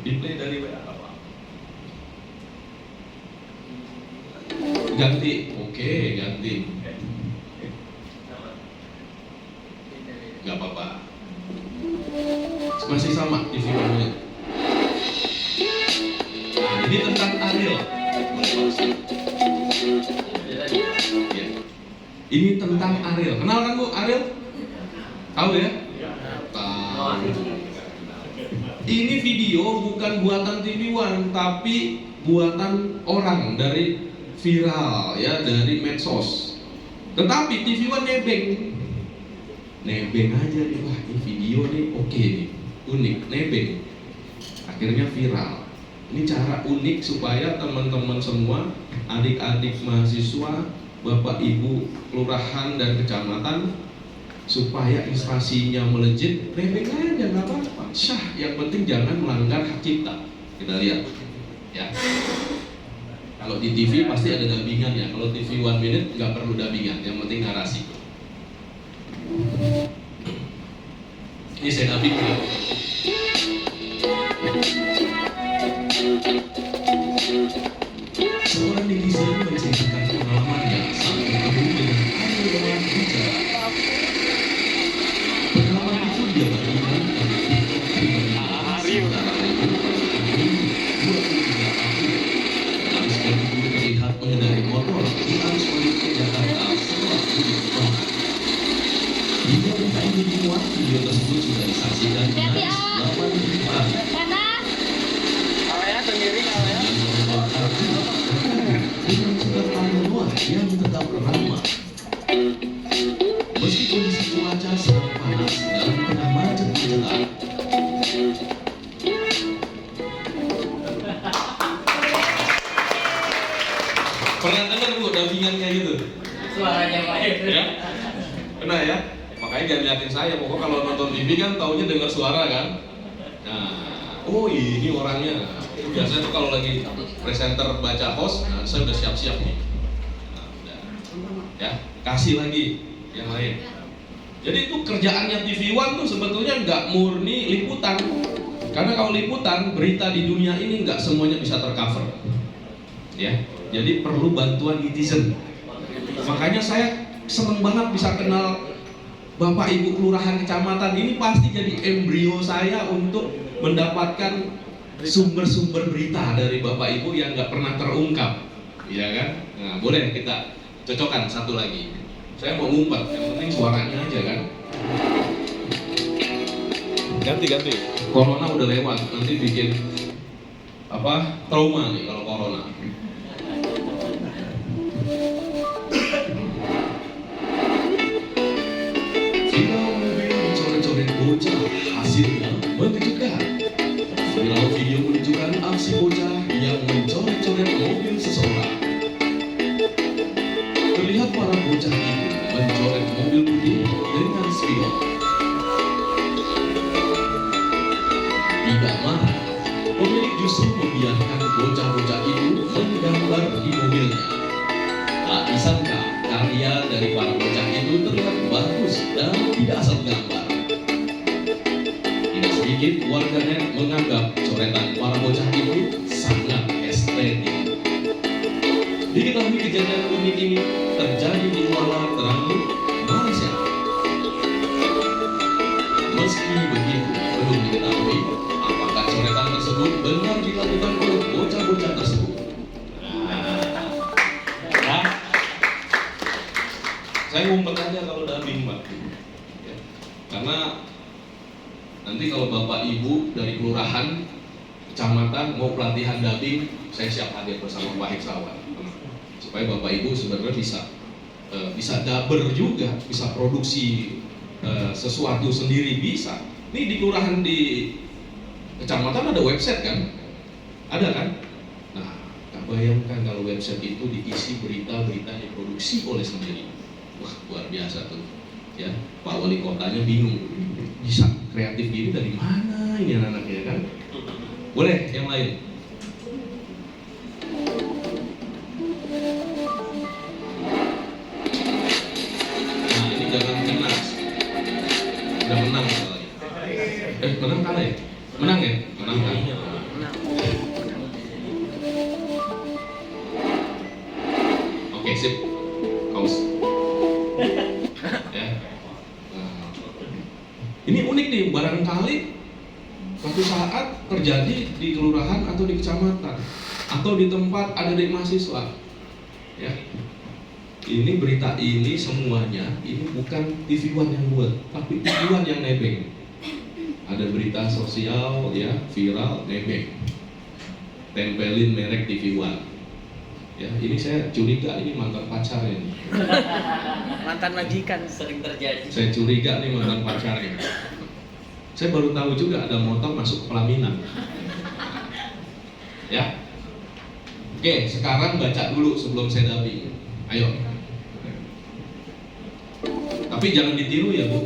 Replay dari WA apa? Ganti, oke, ganti. Gak apa-apa. Masih sama TV One-nya. Nah, ini tentang Ariel. Ya. Ini tentang Ariel. Kenal kan Bu Ariel? Tahu ya? Tahu. Ini video bukan buatan TV One, tapi buatan orang dari viral ya, dari medsos. Tetapi TV One nebeng aja nih, wah ini video nih oke nih, unik, nebeng. Akhirnya viral. Ini cara unik supaya teman-teman semua, adik-adik mahasiswa, bapak ibu kelurahan dan kecamatan, supaya inspirasinya melejit, nebeng aja nggak apa-apa, syah. Yang penting jangan melanggar hak cipta. Kita lihat, ya. Kalau di TV pasti ada dubbingan ya. Kalau TV 1 minute nggak perlu dubbingan, yang penting narasi. Ini saya dubbing ya. Seorang netizen menceritakan pengalamannya saat bertemu dengan Ariel Noah Wijaya. Pengalaman itu dia bagikan terlihat mengendarai motor di arus balik ke Jakarta setelah mudik. Hingga berita ini dimuat, video tersebut sudah disaksikan nyaris 8.000 kali. Dengan sikap Ariel Noah yang tetap ramah. Meski kondisi cuaca sedang panas dan tengah macet-macetan. Pernah dengar Bu dubbingan kayak gitu? Suaranya baik. Ya? Pernah ya? Makanya jangan liatin saya, pokoknya kalau nonton TV kan taunya dengar suara kan. Nah, oh ini orangnya. Biasanya tuh kalau lagi presenter baca host, nah saya udah siap-siap nih. Nah, udah. Ya, kasih lagi yang lain. Jadi itu kerjaannya TV One tuh sebetulnya nggak murni liputan. Karena kalau liputan, berita di dunia ini nggak semuanya bisa tercover. Ya, jadi perlu bantuan netizen. Makanya saya seneng banget bisa kenal Bapak Ibu Kelurahan Kecamatan. Ini pasti jadi embrio saya untuk mendapatkan sumber-sumber berita dari Bapak Ibu yang nggak pernah terungkap, ya kan? Nah, boleh kita cocokkan satu lagi. Saya mau ngumpet, yang penting suaranya aja kan. Ganti. Corona udah lewat, nanti bikin apa trauma nih kalau corona. Viral mobil mencoret-coret bocah, hasilnya mengejutkan. Viral video menunjukkan aksi bocah yang mencoret-coret mobil seseorang. Terlihat para bocah itu mencoret mobil putih dengan spidol. Tidak marah, pemilik justru membiarkan bocah-bocah itu menggambar di mobilnya. Tak disangka, karya dari para bocah itu terlihat bagus dan tidak asal gambar. Tidak sedikit warganet menganggap coretan para bocah itu sangat estetik. Diketahui kejadian unik ini terjadi di Kuala Teranggul, Malaysia. Meski begitu, belum diketahui apakah coretan tersebut benar dilakukan oleh bocah-bocah tersebut. Nah, saya ngumpet aja kalau dubbing Pak. Ya. Karena nanti kalau Bapak Ibu dari kelurahan, kecamatan mau pelatihan dubbing, saya siap hadir bersama Pak Heksawan supaya Bapak Ibu sebenarnya bisa daber juga, bisa produksi sesuatu sendiri bisa. Ini di kelurahan di kecamatan ada website kan? Ada kan? Nah, bayangkan kalau website itu diisi berita-berita yang diproduksi oleh sendiri. Wah, luar biasa tuh. Ya, Pak Wali Kotanya bingung. Bisa kreatif gini dari mana ini anak-anaknya kan? Boleh yang lain? Nah, ini jangan cemas. Udah menang soalnya. Menang kalah ya? Menang ya? Menang kan? Oke, sip. Haus. Ya. Nah. Ini unik nih, barangkali suatu saat terjadi di kelurahan atau di kecamatan atau di tempat ada adik mahasiswa. Ya. Ini berita ini semuanya ini bukan TV One yang buat, tapi TV One yang nebeng. Ada berita sosial ya, viral, nebeng. Tempelin merek TV One. Ya, ini saya curiga ini mantan pacar ini. Mantan majikan. Sering terjadi. Saya curiga nih mantan pacarnya. Saya baru tahu juga ada motor masuk ke pelaminan. Ya. Oke, sekarang baca dulu sebelum saya dubbing. Ayo. Tapi jangan ditiru ya, Bu.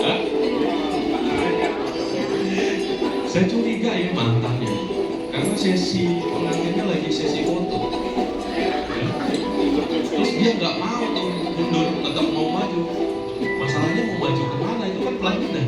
Hah? Saya curiga ya mantannya, karena sesi pengantinnya lagi sesi foto. Ya. Terus dia nggak mau tuh mundur, tetap mau maju. Masalahnya mau maju kemana? Itu kan pelaminan.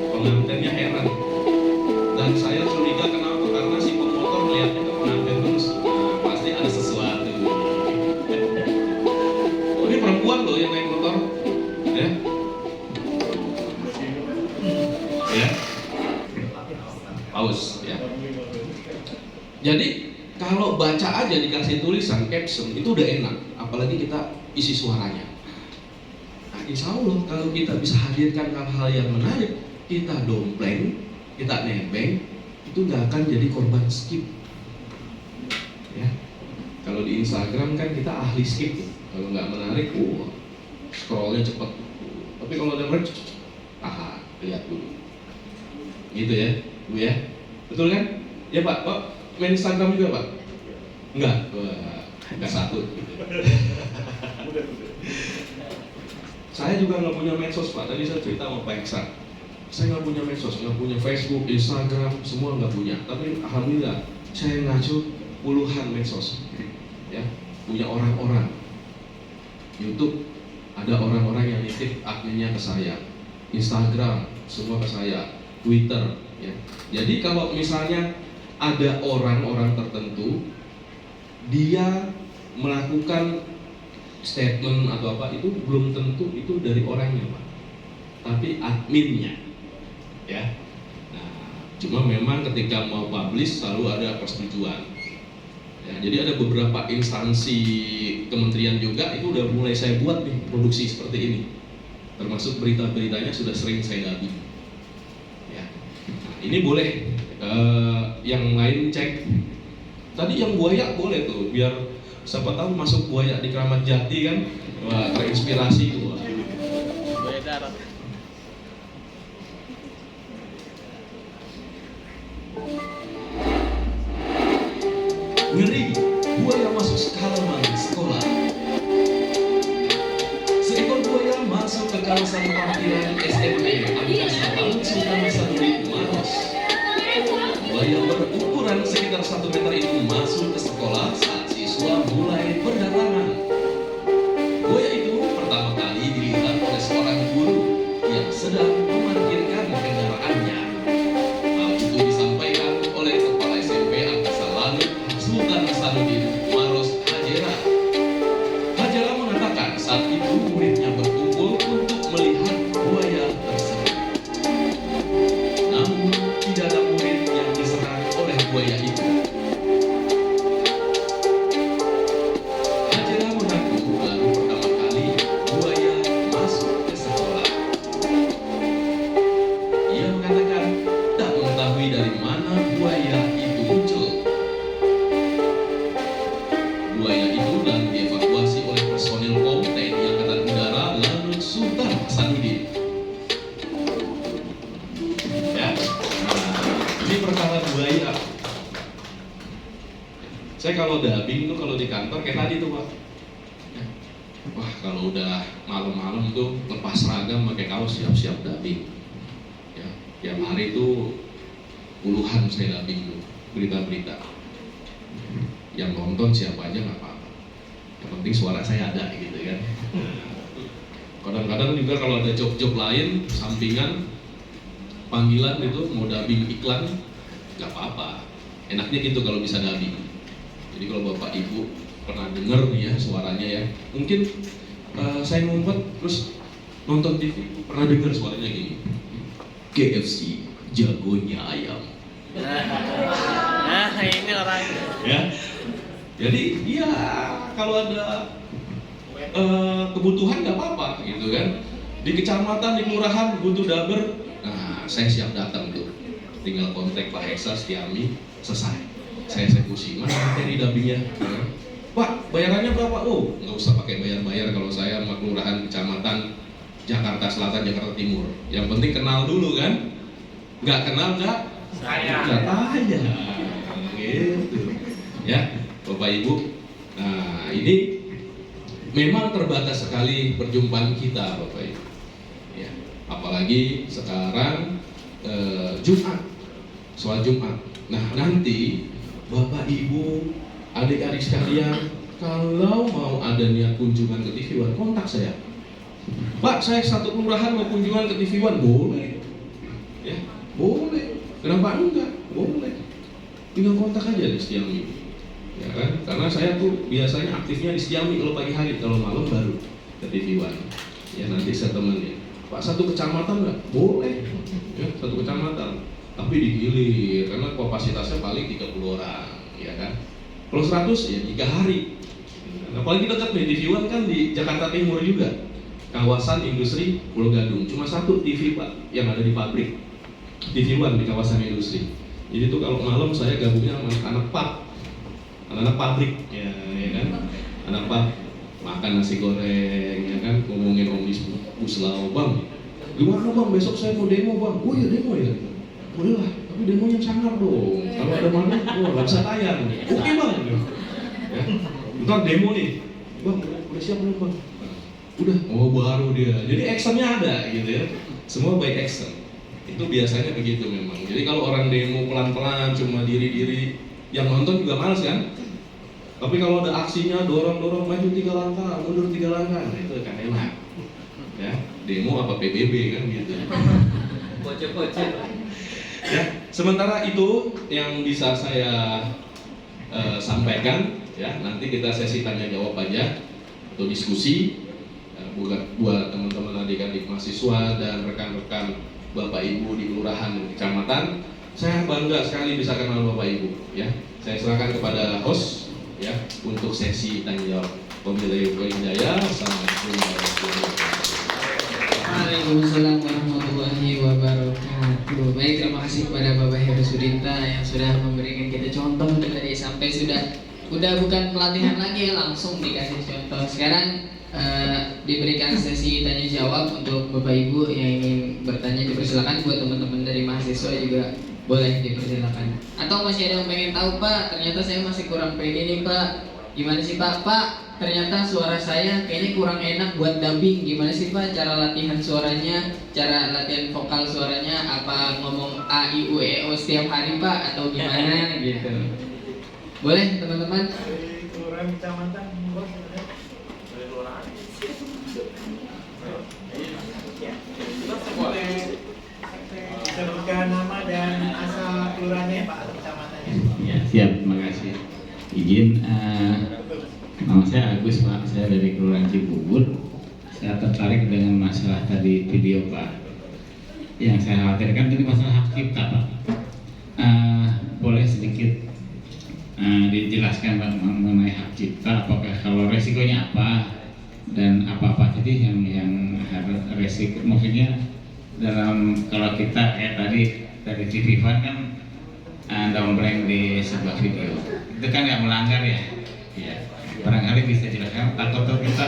Pengantinnya heran. Dan saya curiga kenapa? Karena si pemotor melihatnya ke pengantin terus. Nah, pasti ada sesuatu. Oh, ini perempuan loh yang naik motor. Ya. Ya. Paus ya. Jadi kalau baca aja dikasih tulisan caption itu udah enak, apalagi kita isi suaranya. Nah, insya Allah kalau kita bisa hadirkan hal-hal yang menarik, kita dompleng, kita nebeng, itu nggak akan jadi korban skip. Ya. Kalau di Instagram kan kita ahli skip, kalau nggak menarik, scrollnya cepet. Tapi kalau ada menarik, tahan, lihat dulu. Gitu ya, Bu ya, betul kan? Ya Pak, Pak main Instagram juga Pak? Enggak, enggak satu. Saya juga nggak punya medsos Pak. Tadi saya cerita sama Pak Eksa. Saya nggak punya medsos, nggak punya Facebook, Instagram, semua nggak punya. Tapi alhamdulillah, saya ngacu puluhan medsos. Ya, punya orang-orang. YouTube ada orang-orang yang nitip adminnya ke saya. Instagram semua ke saya. Twitter. Ya. Jadi kalau misalnya ada orang-orang tertentu, dia melakukan statement atau apa itu belum tentu itu dari orangnya Pak, tapi adminnya. Ya. Nah, cuma memang ketika mau publish selalu ada persetujuan. Ya, jadi ada beberapa instansi kementerian juga itu udah mulai saya buat nih produksi seperti ini. Termasuk berita-beritanya sudah sering saya dubbing. Ya. Nah, ini boleh yang lain cek. Tadi yang buaya boleh tuh, biar siapa tahu masuk buaya di Keramat Jati kan, wah, terinspirasi tuh. Buaya darat. Ngeri, buaya masuk halaman sekolah. Seekor buaya masuk ke kawasan parkiran SMP Amikasa Taman Sultan Hasanuddin Maros. Buaya berukuran sekitar 1 meter itu masuk ke sekolah saat siswa mulai berdatangan. Buaya itu pertama kali dilihat oleh seorang guru yang sedang memarkirkan kendaraannya. Saya kalau dubbing tuh kalau di kantor kayak tadi tuh Pak. Wah kalau udah malam-malam tuh lepas seragam pakai kaos siap-siap dubbing. Ya, tiap hari tuh puluhan saya dubbing tuh berita-berita. Yang nonton siapa aja nggak apa-apa. Yang penting suara saya ada gitu kan. Kadang-kadang juga kalau ada job-job lain sampingan panggilan itu mau dubbing iklan nggak apa-apa. Enaknya gitu kalau bisa dubbing. Jadi kalau Bapak Ibu pernah denger nih ya suaranya ya, mungkin saya ngumpet terus nonton TV pernah denger suaranya gini, KFC jagonya ayam. Nah ini orang Ya, jadi ya kalau ada kebutuhan nggak apa-apa gitu kan. Di kecamatan, di kelurahan butuh daber, nah saya siap datang tuh. Tinggal kontak Pak Heksa Setiami, selesai. Saya eksekusi, mana materi dubbingnya? Pak, bayarannya berapa? Oh, nggak usah pakai bayar-bayar kalau saya sama kelurahan kecamatan Jakarta Selatan, Jakarta Timur. Yang penting kenal dulu kan? Nggak kenal nggak? Nggak aja. Gitu. Ya, Bapak Ibu. Nah, ini memang terbatas sekali perjumpaan kita, Bapak Ibu. Ya, apalagi sekarang Jumat, soal Jumat. Nah, nanti Bapak Ibu, adik-adik sekalian, kalau mau ada niat kunjungan ke TV One, kontak saya. Pak, saya satu kelurahan mau kunjungan ke TV One, boleh. Ya, boleh. Kenapa enggak? Boleh. Tinggal kontak aja di Setiami. Ya kan? Karena saya tuh biasanya aktifnya di Setiami kalau pagi hari, kalau malam baru ke TV One. Ya nanti saya temenin. Pak, satu kecamatan enggak? Boleh. Ya, satu kecamatan. Tapi digilir karena kapasitasnya paling 30 orang, ya kan? Kalau 100 ya 3 hari. Apalagi dekat nih, TV One kan di Jakarta Timur juga. Kawasan industri Pulau Gadung. Cuma satu TV Pak yang ada di pabrik. TV One di kawasan industri. Jadi tuh kalau malam saya gabungnya sama anak pub, anak pabrik, ya kan? Anak pub makan nasi goreng, ya kan? Ngomongin omnibus law, Bang. Gimana Bang? Besok saya mau demo Bang. Oh iya demo ya. Boleh lah, tapi demonya sangar dong. Kalau ada mana, nggak bisa tayang. Oke Bang. Ya. Ntar demo nih, Bang. Udah siap belum Bang? Udah. Oh baru dia. Jadi actionnya ada gitu ya. Semua by action. Itu biasanya begitu memang. Jadi kalau orang demo pelan-pelan, cuma diri-diri, yang nonton juga males kan? Tapi kalau ada aksinya, dorong-dorong, maju 3 langkah, mundur 3 langkah, nah itu kan enak. Ya, demo apa PBB kan gitu. Bocor-bocor. Ya, sementara itu yang bisa saya sampaikan ya, nanti kita sesi tanya jawab aja atau diskusi buat teman-teman adik-adik mahasiswa dan rekan-rekan Bapak Ibu di kelurahan dan kecamatan. Saya bangga sekali bisa kenal Bapak Ibu ya. Saya serahkan kepada host ya untuk sesi tanya jawab. Wabillahi hidayah. Assalamualaikum warahmatullahi wabarakatuh. Waalaikumsalam warahmatullahi wabarakatuh. Baik, terima kasih kepada Bapak Heru Sudinta yang sudah memberikan kita contoh dari sampai sudah bukan pelatihan lagi ya, langsung dikasih contoh. Sekarang diberikan sesi tanya jawab untuk Bapak Ibu yang ingin bertanya, dipersilakan. Buat teman-teman dari mahasiswa juga boleh dipersilakan. Atau masih ada yang pengen tahu, Pak, ternyata saya masih kurang pede nih Pak. Gimana sih Pak? Pak, ternyata suara saya kayaknya kurang enak buat dubbing. Gimana sih Pak cara latihan suaranya, cara latihan vokal suaranya? Apa ngomong A, I, U, E, O setiap hari Pak? Atau gimana gitu? Boleh teman-teman? Kelurahan kecamatan, Bos. Sebutkan nama dan asal kelurahannya Pak, atau kecamatannya. Ya, siap, terima kasih. Izin, nama saya Agus Pak, saya dari Kelurahan Cibubur. Saya tertarik dengan masalah tadi video Pak. Yang saya khawatirkan tadi masalah hak cipta Pak. Boleh sedikit dijelaskan Pak mengenai hak cipta, apakah kalau resikonya apa dan apa-apa tadi yang harus resiko, maksudnya dalam kalau kita kayak tadi dari TV One kan dombreng di sebuah video itu kan nggak melanggar ya, barangkali bisa jelaskan atau kita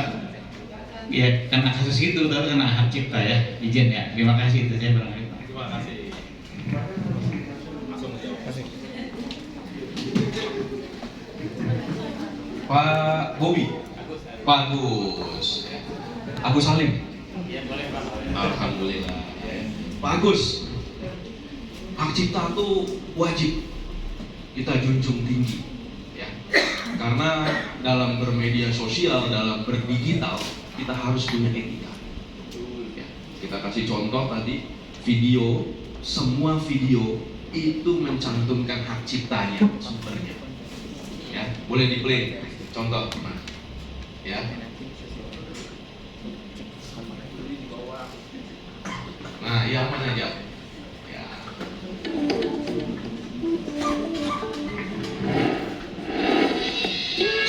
ya kena kasus itu tapi kena hak cipta ya, izin ya, terima kasih itu saya barangkali. Terima kasih. Langsung jawab. Pak Bobi. Bagus. Agus Salim. Alhamdulillah. Pak Agus. Hak cipta itu wajib kita junjung tinggi, ya. Karena dalam bermedia sosial, dalam berdigital, kita harus punya etika. Ya. Kita kasih contoh tadi, video, semua video itu mencantumkan hak ciptanya, sumbernya. Ya, boleh di play. Contoh, ya. Nah, yang mana aja? Ya.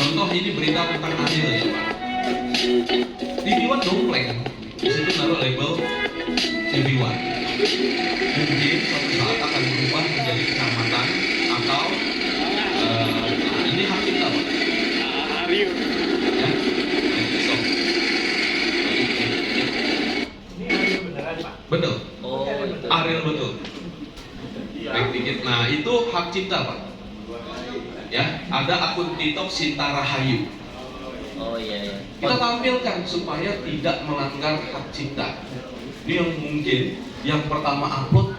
Contoh ini berita tentang adil ya Pak. TV One dompleng, di situ naruh label TV One. Mungkin suatu saat akan berubah menjadi kecamatan atau ini hak kita Pak. Ya, stop. Ini Ariel beneran Pak. Betul. Oh, itu. Ariel betul. Baik dikit. Nah itu hak cipta Pak. Ya, ada akun TikTok Sinta Rahayu. Oh iya. Kita tampilkan supaya tidak melanggar hak cipta. Ini yang mungkin yang pertama upload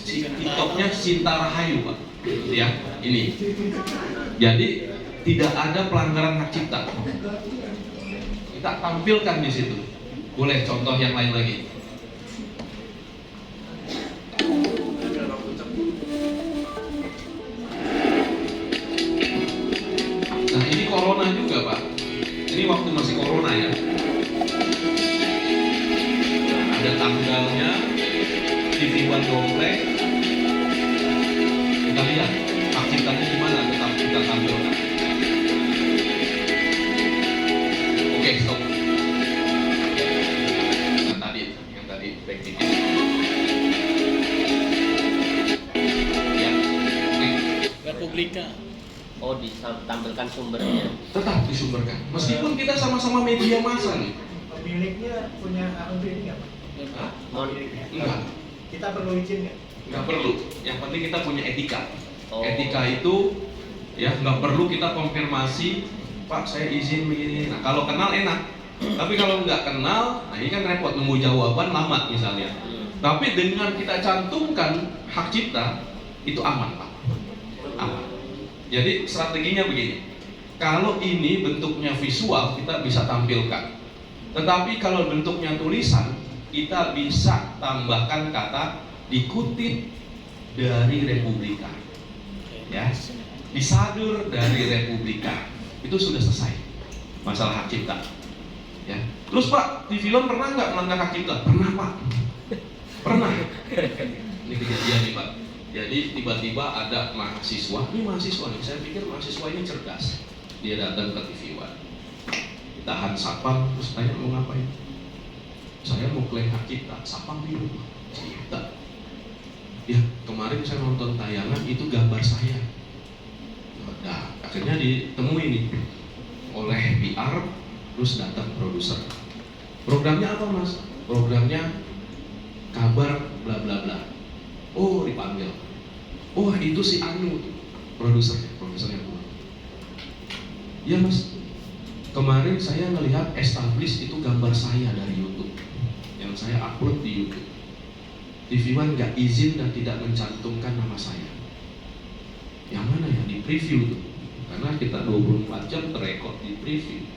TikToknya Sinta Rahayu Pak. Ya, ini. Jadi tidak ada pelanggaran hak cipta. Kita tampilkan di situ. Boleh contoh yang lain lagi. Nah ini corona juga Pak. Ini waktu masih corona ya. Ada tanggalnya, TV One dompleng. Kita lihat hak ciptanya gimana, tetap kita tampilkan. Oke, stop. Nah tadi, yang tadi back dikit. Ya, oke. Republika. Oh, ditampilkan sumbernya. Tetap disumberkan. Meskipun kita sama-sama media massa nih. Pemiliknya punya akun ini nggak Pak? Hah? Pemiliknya. Enggak. Kita perlu izin nggak? Nggak perlu. Yang penting kita punya etika. Oh. Etika itu ya nggak perlu kita konfirmasi, Pak saya izin begini. Nah kalau kenal enak. Tapi kalau nggak kenal, nah ini kan repot nunggu jawaban lama misalnya. Tapi dengan kita cantumkan hak cipta itu aman Pak. Aman. Jadi strateginya begini. Kalau ini bentuknya visual kita bisa tampilkan. Tetapi kalau bentuknya tulisan kita bisa tambahkan kata dikutip dari Republika. Ya, disadur dari Republika. Itu sudah selesai masalah hak cipta. Ya. Terus Pak, di film pernah nggak melanggar hak cipta? Pernah Pak. Pernah. Ini kejadian nih Pak. Jadi tiba-tiba ada mahasiswa. Ini mahasiswa nih. Saya pikir mahasiswa ini cerdas. Dia datang ke TV One. Ditahan satpam, terus tanya mau ngapain? Saya mau klaim hak cipta. Satpam biru. Cipta. Ya, kemarin saya nonton tayangan itu gambar saya. Nah, akhirnya ditemui nih oleh PR, terus datang produser. Programnya apa Mas? Programnya kabar bla bla bla. Oh, dipanggil. Oh, itu si Anu, produsernya gua. Iya Mas. Kemarin saya melihat establish itu gambar saya dari YouTube yang saya upload di YouTube. TV One nggak izin dan tidak mencantumkan nama saya. Yang mana ya di preview tuh? Karena kita 24 jam terekod di preview.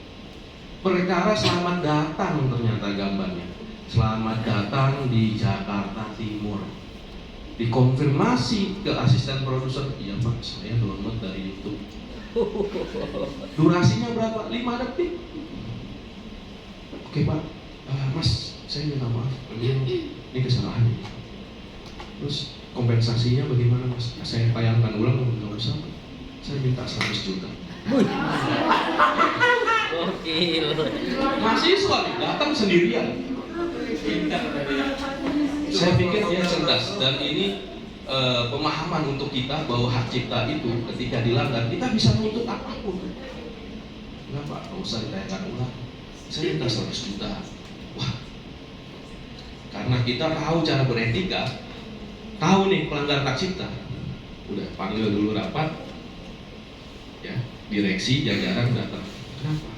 Perkara selamat datang ternyata gambarnya. Selamat datang di Jakarta Timur. Dikonfirmasi ke asisten produser, iya Pak, saya download dari YouTube. Durasinya berapa? 5 detik. Oke Pak, Mas, saya minta maaf. Ini kesalahan. Terus kompensasinya bagaimana Mas? Saya tayangkan ulang, nggak usah. Saya minta 100 juta. Gokil. Mahasiswa nih, datang sendirian. Saya pikir dia cerdas dan ini pemahaman untuk kita bahwa hak cipta itu ketika dilanggar kita bisa menuntut apapun. Enggak Pak, nggak usah ditayangkan ulang. Saya minta 100 juta. Wah, karena kita tahu cara beretika, tahu nih pelanggar hak cipta, udah panggil dulu rapat, ya direksi jajaran datang. Kenapa?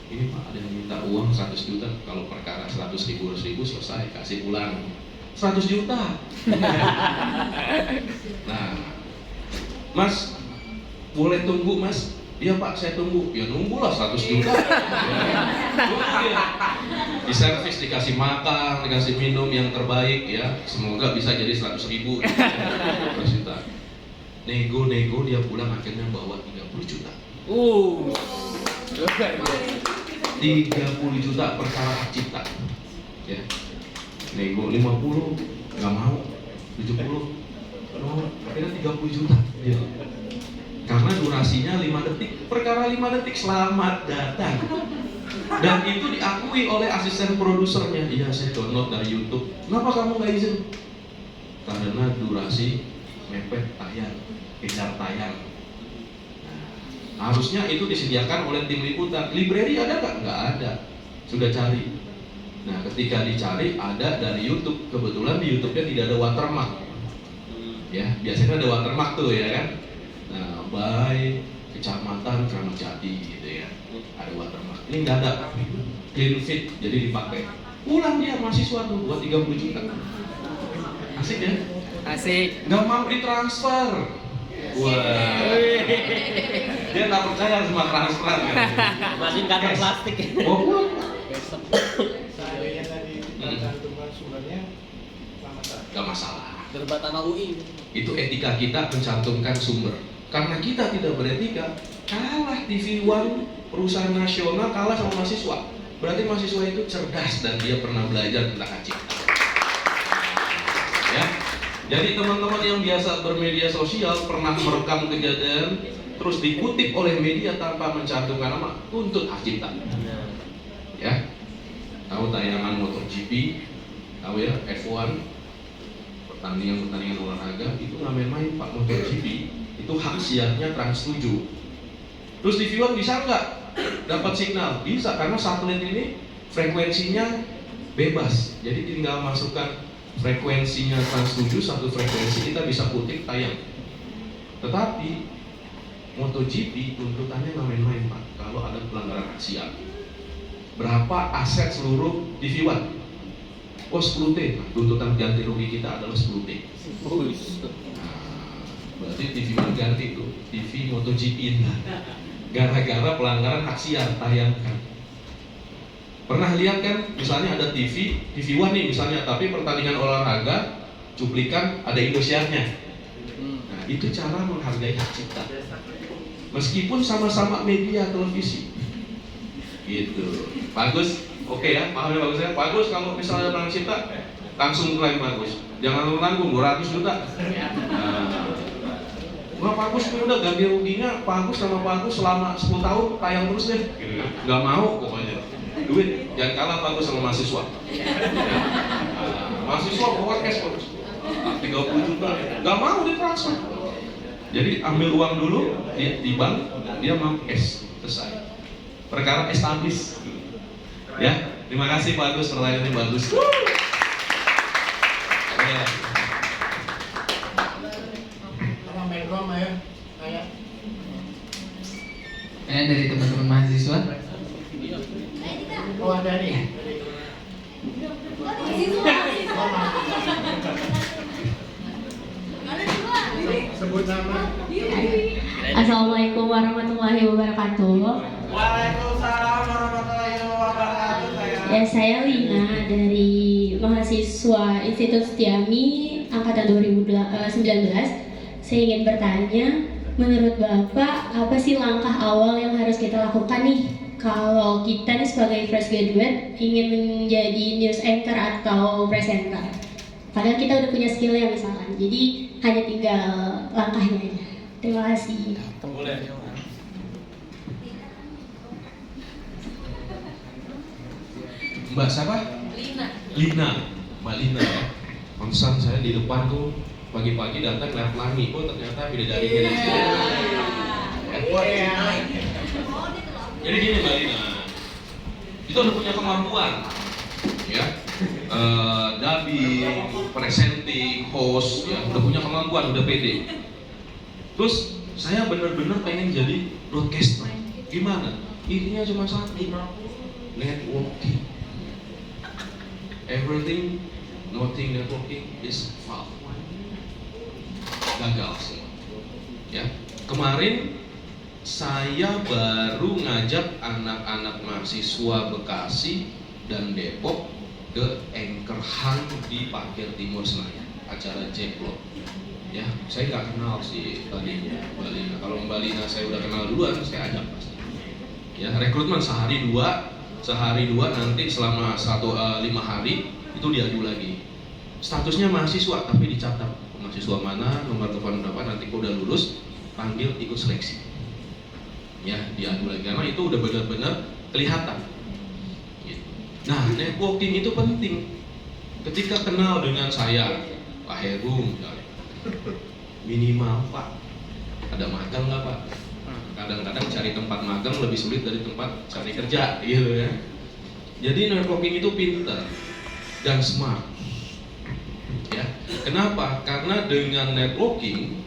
Ini Pak ada yang minta uang 100 juta, kalau perkara 100.000 selesai, kasih pulang 100 juta. Nah, Mas boleh tunggu Mas? Iya Pak, saya tunggu. Ya nunggulah 100 juta. Di servis dikasih makan, dikasih minum yang terbaik ya. Semoga bisa jadi 100.000. 100 juta. Nego dia pulang akhirnya bawa 30 juta. 30 juta perkara hak cipta. Ya. Nego 50 nggak mau, 70 no, akhirnya 30 juta. Ya. Karena durasinya 5 detik, perkara 5 detik, selamat datang. Dan itu diakui oleh asisten produsernya. Iya, saya download dari YouTube. Kenapa kamu nggak izin? Karena durasi mepet tayang, kejar tayang. Nah, harusnya itu disediakan oleh tim liputan. Library ada nggak? Nggak ada. Sudah cari. Nah, ketika dicari ada dari YouTube. Kebetulan di YouTube-nya tidak ada watermark. Ya, biasanya ada watermark tuh ya kan. Nah, by kecamatan Kramat Jati gitu ya, ada watermark. Ini nggak ada, clean fit, jadi dipakai. Pulang dia mahasiswa tuh buat 30 juta. Asik ya? Asik. Nggak mau ditransfer. Wah, dia nggak percaya sama transferan kan? Masih kantong plastik. Oh, Seandainya tadi tercantumkan sumbernya, nggak masalah. Debat sama UI. Itu etika kita mencantumkan sumber. Karena kita tidak beretika, kalah TV One, perusahaan nasional kalah sama mahasiswa. Berarti mahasiswa itu cerdas dan dia pernah belajar tentang hak cipta. Ya, jadi teman-teman yang biasa bermedia sosial pernah merekam kejadian terus dikutip oleh media tanpa mencantumkan nama, tuntut hak cipta. Ya, tahu tayangan MotoGP, tahu ya F1, pertandingan olahraga itu nggak main-main Pak. MotoGP itu hak siarnya Trans 7. Terus TV One bisa nggak dapat signal? Bisa, karena satelit ini frekuensinya bebas. Jadi tinggal masukkan frekuensinya Trans 7, satu frekuensi kita bisa kutip tayang. Tetapi MotoGP tuntutannya nggak main-main Pak. Kalau ada pelanggaran hak siar, berapa aset seluruh TV One? Oh 10T. Nah, tuntutan ganti rugi kita adalah 10T. Berarti TV One ganti tuh TV MotoGP ini gara-gara pelanggaran hak siar tayangkan. Pernah lihat kan, misalnya ada TV One nih misalnya, tapi pertandingan olahraga cuplikan ada Indosiarnya. Nah, itu cara menghargai hak cipta. Meskipun sama-sama media televisi. Gitu. Bagus. Oke ya, paham ya bagus ya. Bagus kalau misalnya pelanggaran cipta langsung klaim bagus. Jangan nanggung 200 juta. Nah, Pak Agus ini udah ganti ruginya, Pak Agus sama Pak Agus selama 10 tahun tayang terus deh. Gak mau pokoknya. Duit, jangan kalah Pak Agus sama mahasiswa. Mahasiswa bawa cash kok. 30 juta, gak mau ditransfer. Jadi ambil uang dulu di bank, dia mau cash, selesai. Perkara establis. Ya, terima kasih Pak Agus, pertanyaannya bagus. Ya. Dari teman-teman mahasiswa. oh ada nih. Sebut nama. Assalamualaikum warahmatullahi wabarakatuh. Waalaikumsalam warahmatullahi wabarakatuh. Ya, saya Lina dari mahasiswa Institut Setiami angkatan 2019. Saya ingin bertanya, menurut Bapak, apa sih langkah awal yang harus kita lakukan nih kalau kita nih sebagai fresh graduate ingin menjadi news anchor atau presenter? Padahal kita udah punya skillnya misalkan, jadi hanya tinggal langkahnya aja. Terima kasih. Boleh. Mbak siapa? Lina. Mbak Lina ya. Pantesan saya di depan tuh pagi-pagi datang lihat pelangi, oh ternyata bidadari dari sini. Jadi gini Mbak Lina, itu udah punya kemampuan, ya, dubbing, presenting, host, ya, udah punya kemampuan, udah pede. Terus Saya benar-benar pengen jadi broadcaster. Gimana? Intinya cuma satu, networking. Everything, nothing networking is failed. Gagal semua. Ya, kemarin saya baru ngajak anak-anak mahasiswa Bekasi dan Depok ke Anchor Hunt di Parkir Timur Senayan, acara Jeplok. Ya, saya nggak kenal si Mbak Lina. Kalau Mbak Lina saya udah kenal duluan, saya ajak pasti. Ya, rekrutmen sehari dua nanti selama 5 hari itu diadu lagi. Statusnya mahasiswa tapi dicatat mahasiswa mana, nomor telepon berapa, nanti kalau udah lulus panggil ikut seleksi. Ya, diadu lagi karena itu udah benar-benar kelihatan. Nah, networking itu penting. Ketika kenal dengan saya, Pak Heru misalnya, minimal Pak, ada magang nggak Pak? Kadang-kadang cari tempat magang lebih sulit dari tempat cari kerja, gitu ya. Jadi networking itu pintar dan smart. Ya, kenapa? Karena dengan networking,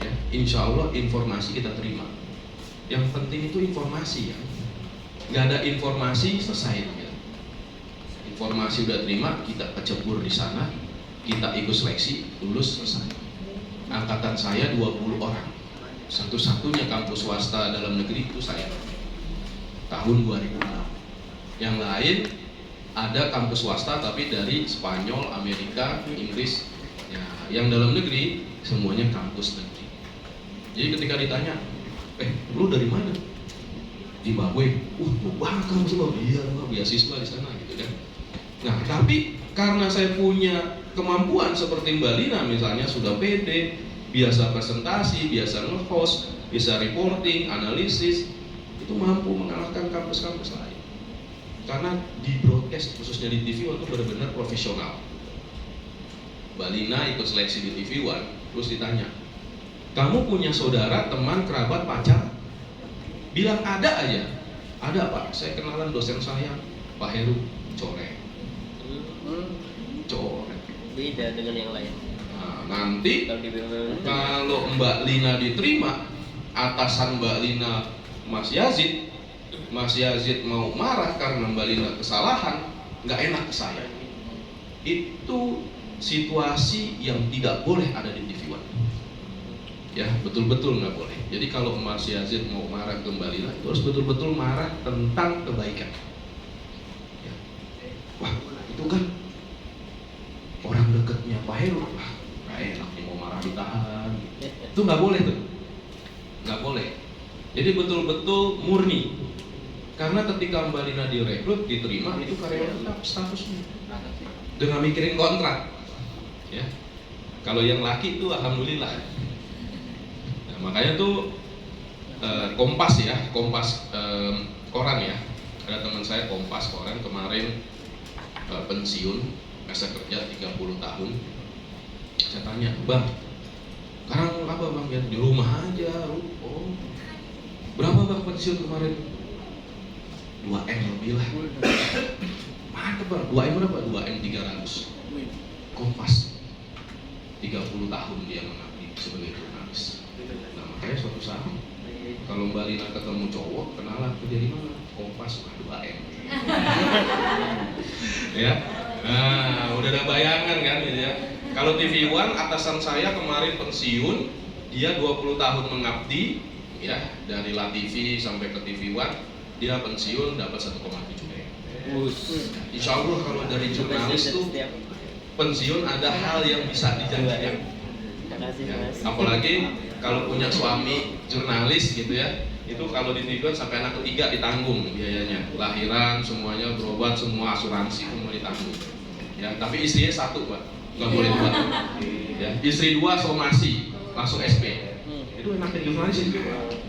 ya, insya Allah informasi kita terima. Yang penting itu informasi ya. Nggak ada informasi selesai. Ya. Informasi udah terima, kita kecebur di sana, kita ikut seleksi, lulus, selesai. Angkatan saya 20 orang. Satu-satunya kampus swasta dalam negeri itu saya. Tahun 2006. Yang lain ada kampus swasta tapi dari Spanyol, Amerika, Inggris. Ya, yang dalam negeri semuanya kampus negeri. Jadi ketika ditanya, lu dari mana? Zimbabwe. Banget kamu Zimbabwe. Iya, beasiswa di sana gitu kan. Nah, tapi karena saya punya kemampuan seperti Mbak Lina misalnya sudah pede, biasa presentasi, biasa nge-host, bisa reporting, analisis, itu mampu mengalahkan kampus-kampus lain. Karena di broadcast khususnya di TV itu benar-benar profesional. Mbak Lina ikut seleksi di TV One, terus ditanya, kamu punya saudara, teman, kerabat, pacar? Bilang ada aja. Ada Pak, saya kenalan dosen saya, Pak Heru, corek. Beda dengan yang lain. Nah, nanti kalau Mbak Lina diterima, atasan Mbak Lina Mas Yazid mau marah karena Mbak Lina kesalahan, nggak enak ke saya. Itu situasi yang tidak boleh ada di TV One. Ya, betul-betul nggak boleh. Jadi kalau Mas Yazid mau marah ke Mbak Lina, itu harus betul-betul marah tentang kebaikan. Ya. Wah, itu kan orang dekatnya Pak Heru, nggak enak nih mau marah ditahan. Itu nggak boleh tuh, nggak boleh. Jadi betul-betul murni. Karena ketika Mbak Lina direkrut, diterima, itu karyawan tetap statusnya. Dengan mikirin kontrak. Ya. Kalau yang laki itu alhamdulillah. Nah, makanya tuh Kompas ya, Kompas koran ya. Ada teman saya Kompas koran kemarin pensiun. Saya kerja 30 tahun. Saya tanya, Bang, sekarang apa Bang? Ya, di rumah aja. Oh, berapa Bang pensiun kemarin? 2M lebih lah. Mantap Bang, 2M berapa? 2M 300. Kompas 30 tahun dia mengabdi sebagai jurnalis. Nah, makanya suatu saat kalau Mbak Lina ketemu cowok, kenalan kerja di mana? Kompas 2M. Ya. Nah, udah ada bayangan kan gitu ya. Kalau TV One atasan saya kemarin pensiun, dia 20 tahun mengabdi ya, dari La TV sampai ke TV One, dia pensiun dapat 1,7 M. Insya Allah kalau dari jurnalis tuh pensiun ada hal yang bisa dijanjikan. Ya, apalagi kalau punya suami jurnalis gitu ya, itu kalau di TV One sampai anak ketiga ditanggung biayanya, lahiran semuanya, berobat semua, asuransi semua ditanggung. Ya, tapi istrinya satu Pak, nggak boleh dua. Ya, istri 2 somasi langsung SP. Itu enaknya jurnalis itu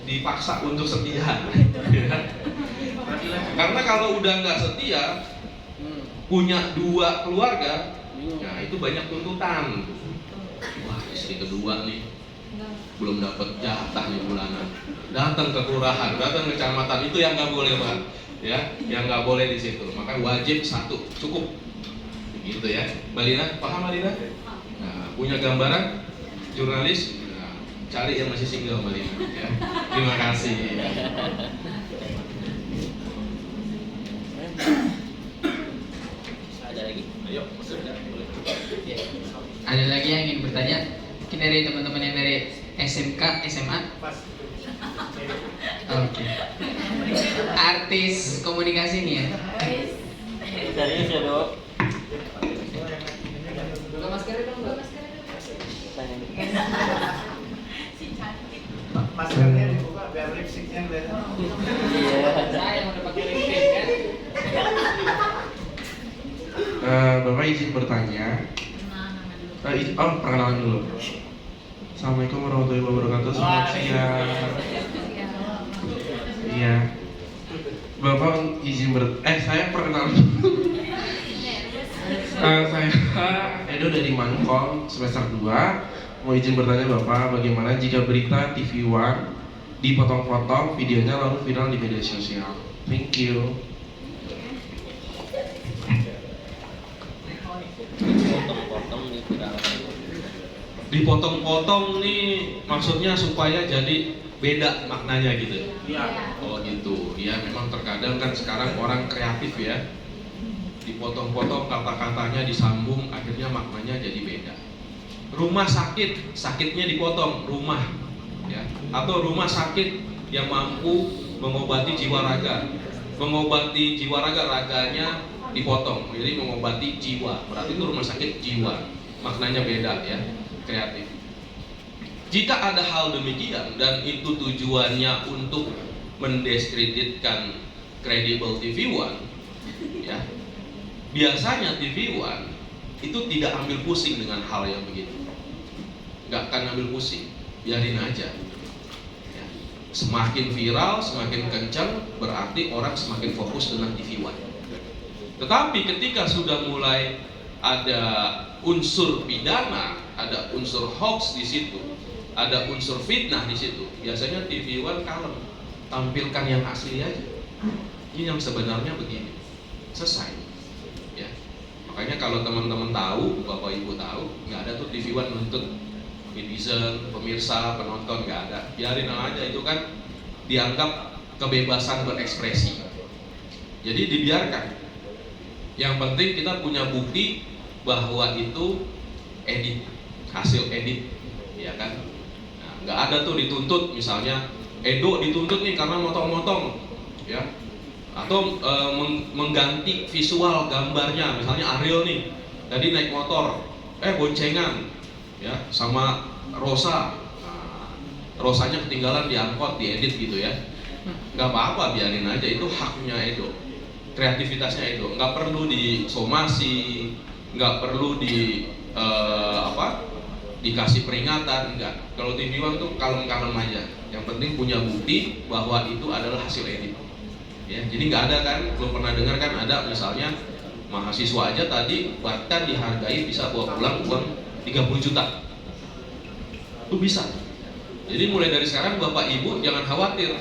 dipaksa untuk setia. Ya. Karena kalau udah nggak setia, punya 2 keluarga, ya itu banyak tuntutan. Wah, istri kedua nih belum dapat jatah nih bulanan, datang ke kelurahan, datang ke kecamatan, itu yang nggak boleh Pak. Ya, yang nggak boleh di situ. Maka wajib 1 cukup. Gitu ya, Mbak Lina, paham Mbak Lina? Nah, punya gambaran jurnalis. Nah, cari yang masih single Mbak Lina ya. Terima kasih. Ada lagi? Ayo, sudah boleh. Ada lagi yang ingin bertanya? Mungkin dari teman-teman yang dari SMK, SMA. Pas. Oke. Artis komunikasi nih ya. Serius ya, Dok? Buka maskernya dong, Mbak. Maskernya dibuka biar lipstiknya kelihatan. Saya yang udah pakai lipstick kan. Bapak izin bertanya. Perkenalan dulu. Assalamualaikum warahmatullahi wabarakatuh. Selamat siang. Iya. Bapak izin saya perkenalan dulu. Saya Edo dari Mankom semester 2. Mau izin bertanya Bapak, bagaimana jika berita TV One dipotong-potong videonya lalu viral di media sosial? Thank you. Dipotong-potong nih maksudnya supaya jadi beda maknanya gitu. Iya. Oh gitu. Ya memang terkadang kan sekarang orang kreatif ya. Dipotong-potong kata-katanya disambung akhirnya maknanya jadi beda. Rumah sakit, sakitnya dipotong rumah ya. Atau rumah sakit yang mampu mengobati jiwa raga. Mengobati jiwa raga, raganya dipotong. Jadi mengobati jiwa. Berarti itu rumah sakit jiwa. Maknanya beda ya. Kreatif. Jika ada hal demikian dan itu tujuannya untuk mendiskreditkan kredibel TV One, ya biasanya TV One itu tidak ambil pusing dengan hal yang begitu, nggak akan ambil pusing, biarin aja. Ya. Semakin viral, semakin kencang, berarti orang semakin fokus dengan TV One. Tetapi ketika sudah mulai ada unsur pidana, ada unsur hoax di situ, ada unsur fitnah di situ, biasanya TV One kalem, tampilkan yang asli aja. Ini yang sebenarnya begini, selesai. Ya, makanya kalau teman-teman tahu, bapak ibu tahu, nggak ada tuh TV One nuntut netizen, pemirsa, penonton, nggak ada. Biarin aja, itu kan dianggap kebebasan berekspresi. Jadi dibiarkan. Yang penting kita punya bukti bahwa itu edit, hasil edit, ya kan? Nah, nggak ada tuh dituntut, misalnya Edo dituntut nih karena motong-motong, ya, atau mengganti visual gambarnya, misalnya Ariel nih, tadi naik motor, boncengan, ya, sama Rosa, nah, Rosanya ketinggalan di angkot, diedit gitu ya, nggak apa-apa, biarin aja, itu haknya Edo, kreativitasnya Edo, nggak perlu disomasi, nggak perlu dikasih peringatan, enggak. Kalau TV One tuh kalem-kalem aja. Yang penting punya bukti bahwa itu adalah hasil edit. Ya, jadi nggak ada kan, belum pernah dengar kan ada misalnya mahasiswa aja tadi bahkan dihargai bisa bawa pulang uang 30 juta. Itu bisa. Jadi mulai dari sekarang Bapak Ibu jangan khawatir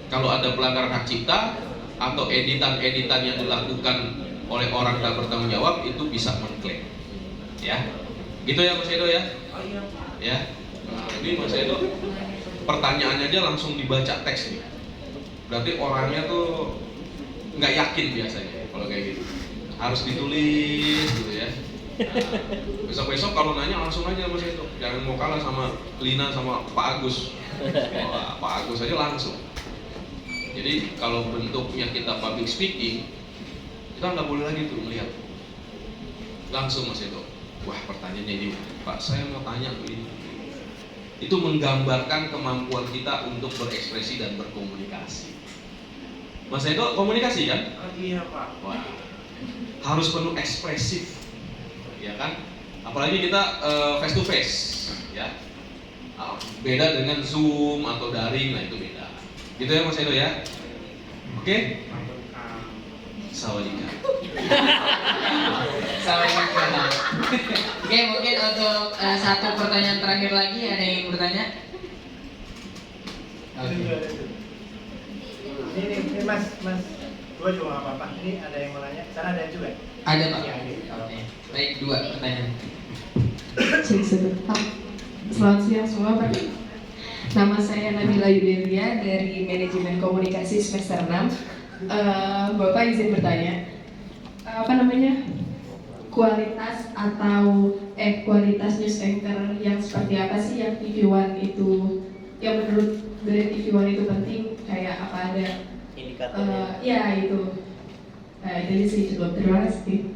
kalau ada pelanggaran hak cipta atau editan-editan yang dilakukan oleh orang tak bertanggung jawab itu bisa mengklaim. Ya. Gitu ya Mas Edo ya? Ya. Nah, ini Mas Edo pertanyaannya aja langsung dibaca teks nih. Berarti orangnya tuh nggak yakin biasanya kalau kayak gitu. Harus ditulis gitu ya. Nah, besok-besok kalau nanya langsung aja Mas Edo. Jangan mau kalah sama Lina sama Pak Agus. Wah, Pak Agus aja langsung. Jadi kalau bentuknya kita public speaking, kita nggak boleh lagi tuh melihat. Langsung Mas Edo. Wah, pertanyaannya ini, Pak, saya mau tanya begini. Itu menggambarkan kemampuan kita untuk berekspresi dan berkomunikasi. Mas Edo komunikasi kan? Iya Pak. Wah, harus penuh ekspresif, ya kan? Apalagi kita face to face, ya. Beda dengan Zoom atau daring, nah itu beda. Gitu ya Mas Edo ya? Oke? Sawadika. Sawadika. Oke, mungkin untuk satu pertanyaan terakhir lagi, ada yang ingin bertanya? Ini Mas, gua juga nggak apa-apa. Ini ada yang mau nanya. Sana ada juga. Ada Pak. Iya. Oke. Baik, 2 pertanyaan. Selamat siang semua Pak. Nama saya Nabila Yudelia dari Manajemen Komunikasi semester 6. Bapak izin bertanya, kualitas kualitas news anchor yang seperti apa sih yang TV One itu, yang menurut dari TV One itu penting, kayak apa ada Indikatornya. ya itu. Nah itu aja sih, cukup. Terima kasih.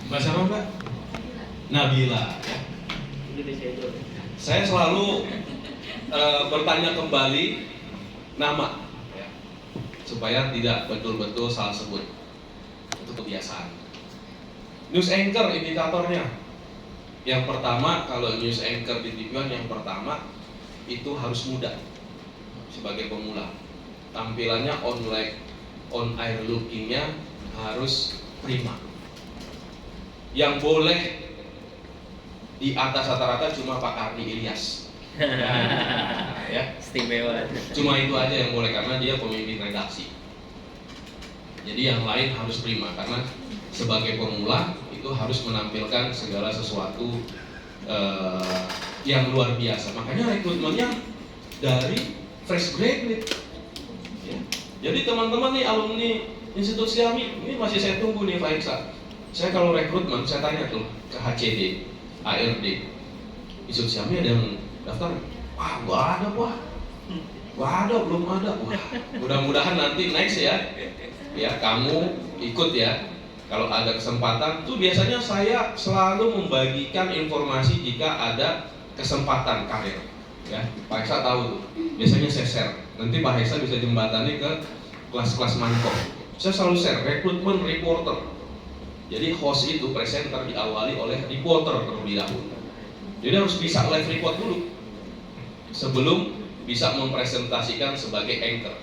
Mbak siapa Mbak? Nabila ya. Saya selalu bertanya kembali nama ya, supaya tidak betul-betul salah sebut. Itu kebiasaan. News anchor indikatornya. Yang pertama, kalau news anchor di TV One yang pertama itu harus muda sebagai pemula. Tampilannya on air lookingnya harus prima. Yang boleh di atas rata-rata cuma Pak Karni Ilyas. Nah, ya. Istimewa. Cuma itu aja yang boleh karena dia pemimpin redaksi. Jadi yang lain harus prima karena sebagai pemula itu harus menampilkan segala sesuatu yang luar biasa. Makanya rekrutmennya dari fresh graduate. Ya. Jadi teman-teman nih alumni Institut Stiami ini masih saya tunggu nih Pak Iksa. Saya kalau rekrutmen, saya tanya tuh ke HCD, ARD, Institut Stiami ada yang daftar? Wah, gak ada, Wah. Gak ada, belum ada. Wah, mudah-mudahan nanti next ya. Ya, kamu ikut ya. Kalau ada kesempatan, tuh biasanya saya selalu membagikan informasi jika ada kesempatan karir. Ya, Pak Eksa tahu tuh. Biasanya saya share. Nanti Pak Eksa bisa jembatani ke kelas-kelas Manko. Saya selalu share rekrutmen reporter. Jadi host itu presenter diawali oleh reporter terlebih dahulu. Jadi harus bisa live report dulu sebelum bisa mempresentasikan sebagai anchor.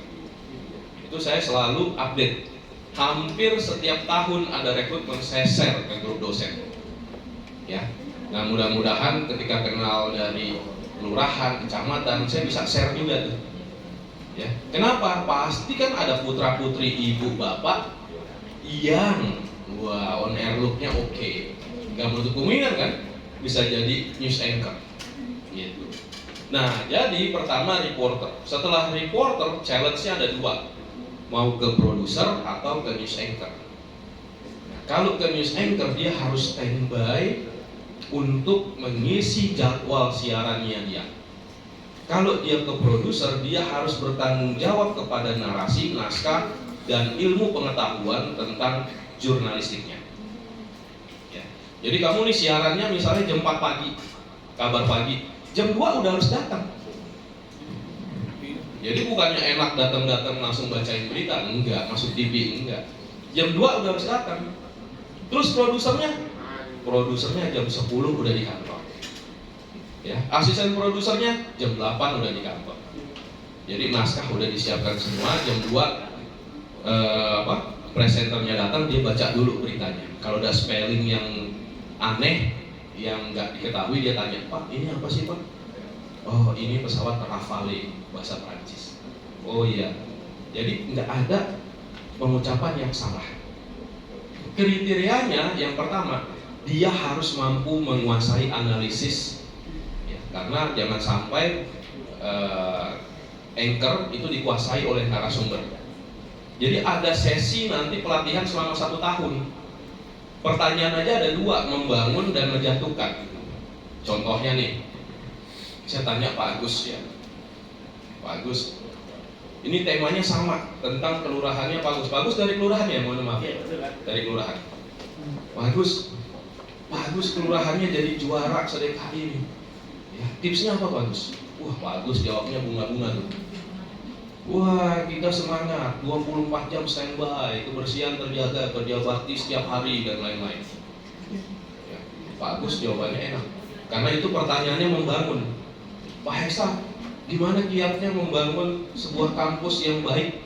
Itu saya selalu update. Hampir setiap tahun ada rekrutmen saya share ke grup dosen. Ya. Nah, mudah-mudahan ketika kenal dari kelurahan, kecamatan, saya bisa share juga tuh. Ya. Kenapa? Pasti kan ada putra-putri ibu bapak yang on air look-nya oke. Nggak menutup kemungkinan kan bisa jadi news anchor. Gitu. Nah, jadi pertama reporter. Setelah reporter, challenge-nya ada dua. Mau ke produser atau ke news anchor. Nah, kalau ke news anchor dia harus standby untuk mengisi jadwal siarannya dia. Kalau dia ke produser, dia harus bertanggung jawab kepada narasi, naskah, dan ilmu pengetahuan tentang jurnalistiknya. Ya. Jadi kamu nih siarannya misalnya jam 4 pagi, kabar pagi, jam 2 udah harus datang. Jadi bukannya enak datang-datang langsung bacain berita, enggak, masuk TV, enggak. Jam 2 udah harus datang. Terus produsernya jam 10 udah di kantor. Ya, asisten produsernya jam 8 udah di kantor. Jadi naskah udah disiapkan semua, jam 2 presenternya datang, dia baca dulu beritanya. Kalau ada spelling yang aneh, yang nggak diketahui, dia tanya, Pak, ini apa sih Pak? Oh, ini pesawat Rafale bahasa Prancis. Oh iya, jadi nggak ada pengucapan yang salah. Kriterianya yang pertama, dia harus mampu menguasai analisis, ya, karena jangan sampai anchor itu dikuasai oleh narasumber. Jadi ada sesi nanti pelatihan selama 1 tahun. Pertanyaan aja ada 2, membangun dan menjatuhkan. Contohnya nih, saya tanya Pak Agus ya, Pak Agus, ini temanya sama tentang kelurahannya Pak Agus. Pak Agus dari kelurahan ya, mohon maaf. Dari kelurahan. Pak Agus kelurahannya jadi juara SDKI ini. Ya, tipsnya apa Pak Agus? Wah, Pak Agus jawabnya bunga-bunga tuh. Wah, kita semangat, 24 jam standby, kebersihan terjaga, kerja bakti setiap hari dan lain-lain. Ya, Pak Agus jawabannya enak, karena itu pertanyaannya membangun. Pak Heksa, gimana kiatnya membangun sebuah kampus yang baik,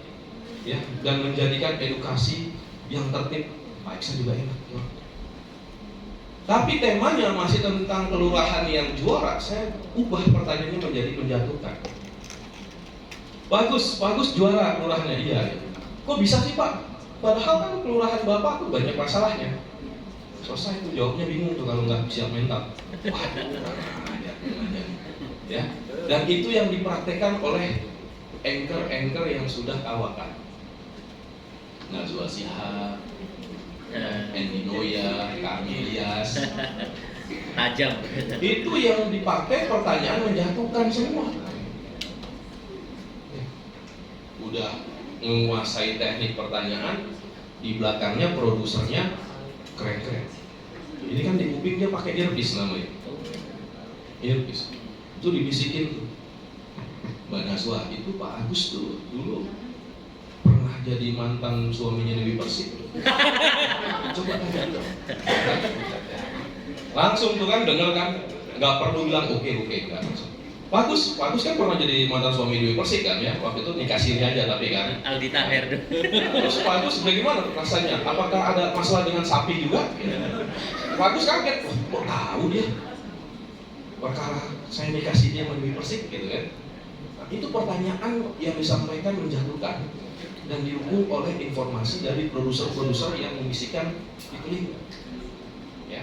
ya, dan menjadikan edukasi yang tertib? Pak Heksa juga enak. Ya. Tapi temanya masih tentang kelurahan yang juara, saya ubah pertanyaannya menjadi menjatuhkan. Bagus juara kelurahannya, iya. Kok bisa sih Pak? Padahal kan kelurahan Bapak tuh banyak masalahnya. Selesai tuh, jawabnya bingung tuh kalau nggak siap mental. Wah, ya. Dan itu yang dipraktekkan oleh anchor yang sudah kawakan. Najwa Shihab, Eni Noya, Kamilias. Tajam. Itu yang dipakai pertanyaan menjatuhkan semua. Udah menguasai teknik pertanyaan, di belakangnya produsernya keren-keren. Ini kan di kuping dia pakai earpiece namanya. Earpiece. Itu dibisikin tuh. Mbak Najwa, itu Pak Agus tuh dulu pernah jadi mantan suaminya Dewi Persik. Coba tanya. Langsung tuh kan denger kan, nggak perlu bilang oke nggak langsung. Pak Agus kan pernah jadi mantan suami Dewi Persik kan ya, waktu itu nikah siri aja tapi kan. Aldi Taher. Terus Pak Agus bagaimana rasanya? Apakah ada masalah dengan sapi juga? Pak Agus kaget, kok tahu dia? Perkara saya nikah siri sama Dewi Persik gitu kan. Nah, itu pertanyaan yang disampaikan menjatuhkan dan didukung oleh informasi dari produser-produser yang membisikkan di telinga. Ya.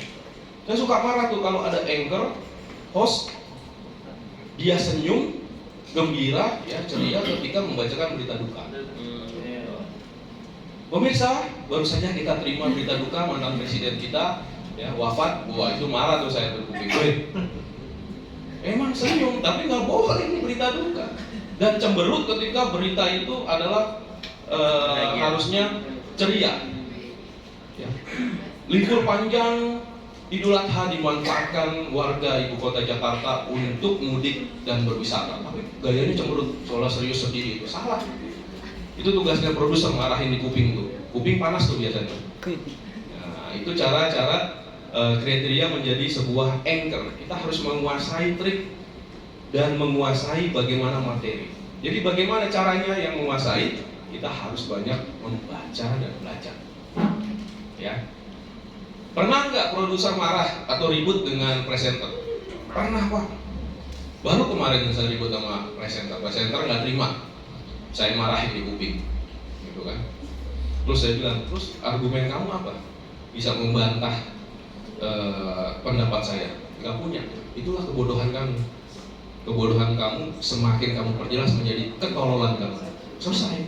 Saya suka marah tuh kalau ada anchor, host, dia senyum, gembira, ya ceria ketika membacakan berita duka. Pemirsa, baru saja kita terima berita duka mantan presiden kita, ya wafat. Wah itu marah tuh saya berpikir, emang senyum, tapi nggak boleh ini berita duka. Dan cemberut ketika berita itu adalah harusnya ceria. Ya. Libur panjang Idul Adha dimanfaatkan warga ibu kota Jakarta untuk mudik dan berwisata. Tapi gayanya cemberut, seolah serius sendiri itu salah. Itu tugasnya produser ngarahin di kuping tuh. Kuping panas tuh biasanya. Nah, itu cara-cara kriteria menjadi sebuah anchor. Kita harus menguasai trik dan menguasai bagaimana materi. Jadi bagaimana caranya yang menguasai? Kita harus banyak membaca dan belajar. Ya. Pernah nggak produser marah atau ribut dengan presenter? Pernah Pak. Baru kemarin saya ribut sama presenter nggak terima. Saya marahin di kuping, gitu kan. Terus saya bilang, terus argumen kamu apa? Bisa membantah pendapat saya? Nggak punya. Itulah kebodohan kamu. Kebodohan kamu semakin kamu perjelas menjadi ketololan kamu. Selesai.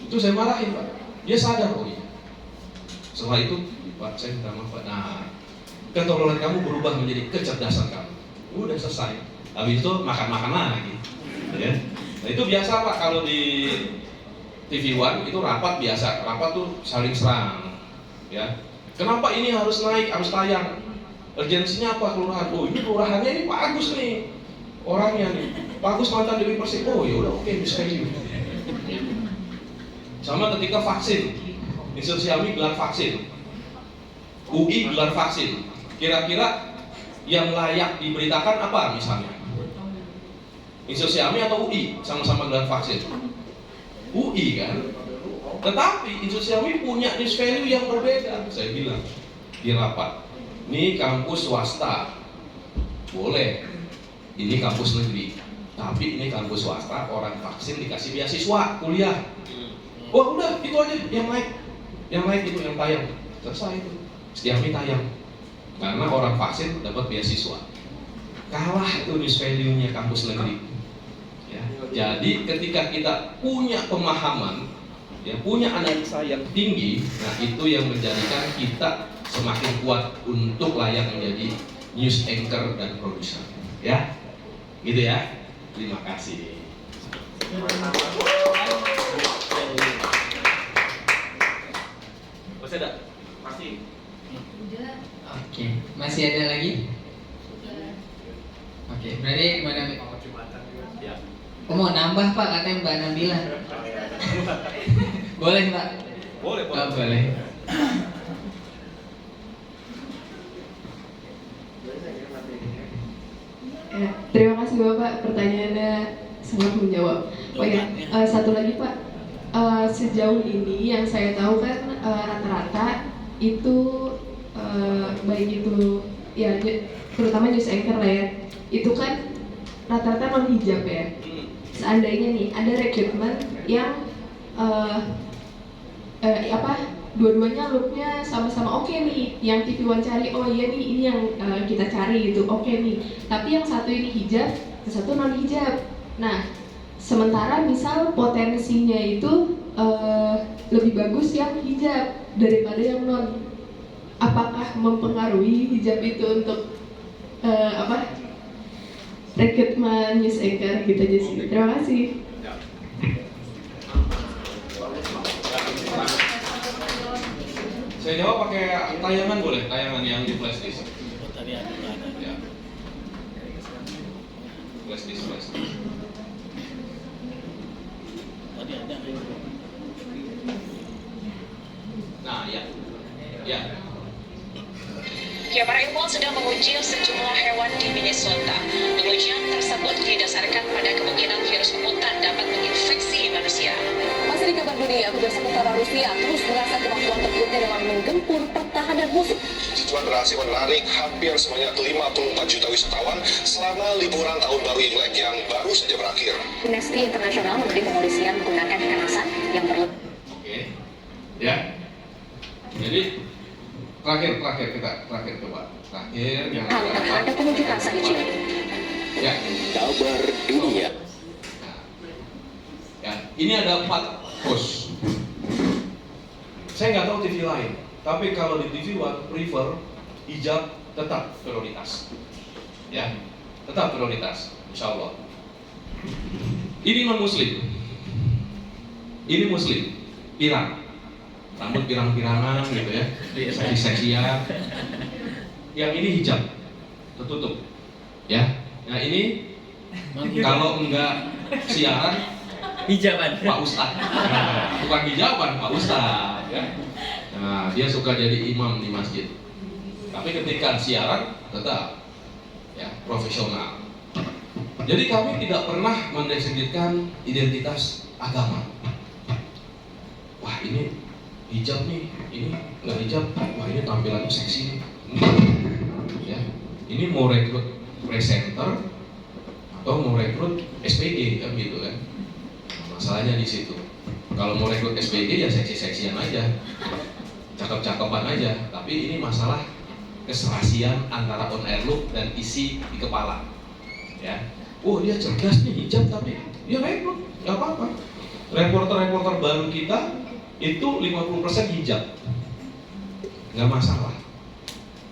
Itu saya marahin Pak. Dia sadar oh iya. Setelah itu Pak, saya minta maaf Pak. Nah, ketololan kamu berubah menjadi kecerdasan kamu. Udah selesai. Habis itu makan-makan lagi. Ya. Nah, itu biasa Pak kalau di TV One itu rapat biasa. Rapat tuh saling serang. Ya. Kenapa ini harus naik, harus tayang? Urgensinya apa kelurahan? Oh, ini kelurahannya ini Pak Agus nih. Orangnya nih. Pak Agus mantan Dewi Persik. Oh, ya udah oke, bisa ini. Sama ketika vaksin. Institut Siami gelar vaksin. UI gelar vaksin. Kira-kira yang layak diberitakan apa misalnya? Institut Siami atau UI sama-sama gelar vaksin? UI kan? Tetapi Institut Siami punya news value yang berbeda. Saya bilang di rapat, ini kampus swasta boleh, ini kampus negeri. Tapi ini kampus swasta, orang vaksin dikasih beasiswa kuliah. Oh udah itu aja yang naik itu yang tayang. Selesai itu. Setiami tayang. Karena orang vaksin dapat beasiswa. Kalah itu news value-nya kampus negeri. Ya. Jadi ketika kita punya pemahaman, ya punya analisa yang tinggi, nah itu yang menjadikan kita semakin kuat untuk layak menjadi news anchor dan produser. Ya, gitu ya. Terima kasih. Masih ada? Masih. Oke, masih ada lagi? Oke, berarti Mbak Nabila. Oh, mau nambah Pak, katanya Mbak Nabila. Boleh Pak? Boleh. Oh, boleh. Ya, terima kasih Bapak, pertanyaannya sangat menjawab. Oh ya, satu lagi Pak, sejauh ini yang saya tahu kan rata-rata itu baik itu ya terutama news anchor lah ya, itu kan rata-rata non hijab ya. Seandainya nih ada rekrutmen yang dua-duanya looknya sama-sama oke nih, yang TV One cari, oh iya nih ini yang kita cari gitu, oke nih. Tapi yang satu ini hijab, yang satu non hijab. Nah, sementara misal potensinya itu lebih bagus yang hijab daripada yang non. Apakah mempengaruhi hijab itu untuk rekrutmen news anchor gitu aja sih. Terima kasih. Saya jawab pakai tayangan boleh, tayangan yang di flash disk. Ya. Flash disk. Nah, ya. Ya, para ilmuwan sedang menguji sejumlah hewan di Minnesota. Pengujian tersebut didasarkan pada kemungkinan virus mutan dapat menginfeksi manusia. Masih di kabar dunia, tugas sementara Rusia terus merasa kemampuan tempurnya dalam menggempur pertahanan musuh. Tujuan berhasil menarik hampir sebanyak 54 juta wisatawan selama liburan tahun baru Imlek yang baru saja berakhir. Amnesty International menuding kepolisian menggunakan kekerasan yang berlebihan. Oke. Ya. Jadi terakhir coba. Terakhir yang ada pengunjuk rasa di Chile. Ya. Kabar dunia. Ya, ini ada 4 host. Saya nggak tahu TV lain, tapi kalau di TV One prefer hijab tetap prioritas. Ya, tetap prioritas, insya Allah. Ini non Muslim. Ini Muslim, pirang. Rambut pirang-pirangan gitu ya, seksi-seksian. Yang ini hijab, tertutup. Ya, nah ini kalau enggak siaran hijaban Pak Ustadz. Nah, bukan hijaban Pak Ustadz ya. Nah, dia suka jadi imam di masjid. Tapi ketika siaran tetap ya profesional. Jadi kami tidak pernah mendiskreditkan identitas agama. Wah, ini hijab nih, ini nggak hijab, wah ini tampilannya seksi nih. Ya, ini mau rekrut presenter atau mau rekrut SPG kan gitu kan. Masalahnya di situ. Kalau mau rekrut SPG ya seksi-seksian aja, cakep-cakepan aja. Tapi ini masalah keserasian antara on air look dan isi di kepala. Ya, oh dia cerdas nih hijab tapi dia rekrut, nggak apa-apa. Reporter-reporter baru kita itu 50% hijab, nggak masalah.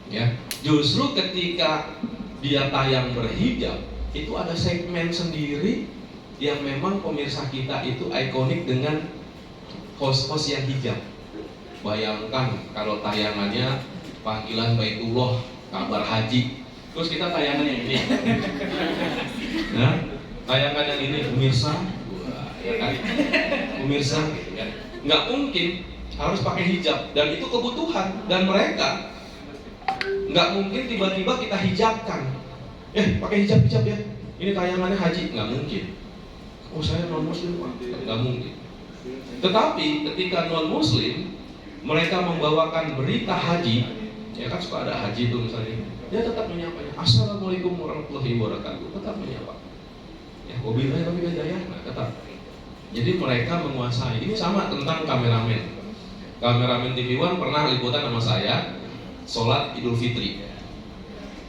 Ya, justru ketika dia tayang berhijab, itu ada segmen sendiri yang memang pemirsa kita itu ikonik dengan host-host yang hijab. Bayangkan kalau tayangannya panggilan Baitullah, kabar haji, terus kita tayangan yang ini. Nah, tayangan yang ini pemirsa, ya kan? Pemirsa, ya. Nggak mungkin harus pakai hijab dan itu kebutuhan dan mereka nggak mungkin tiba-tiba kita hijabkan. Pakai hijab ya. Ini tayangannya haji, nggak mungkin. Oh saya non muslim Pak, nggak mungkin. Tetapi ketika non muslim mereka membawakan berita haji, ya kan suka ada haji itu misalnya, dia tetap menyapanya Assalamualaikum warahmatullahi wabarakatuh, tetap menyapa. Ya, wabillahi taufiq wal hidayah, nah tetap. Jadi mereka menguasai. Ini sama tentang kameramen. Kameramen TV One pernah liputan sama saya sholat Idul Fitri.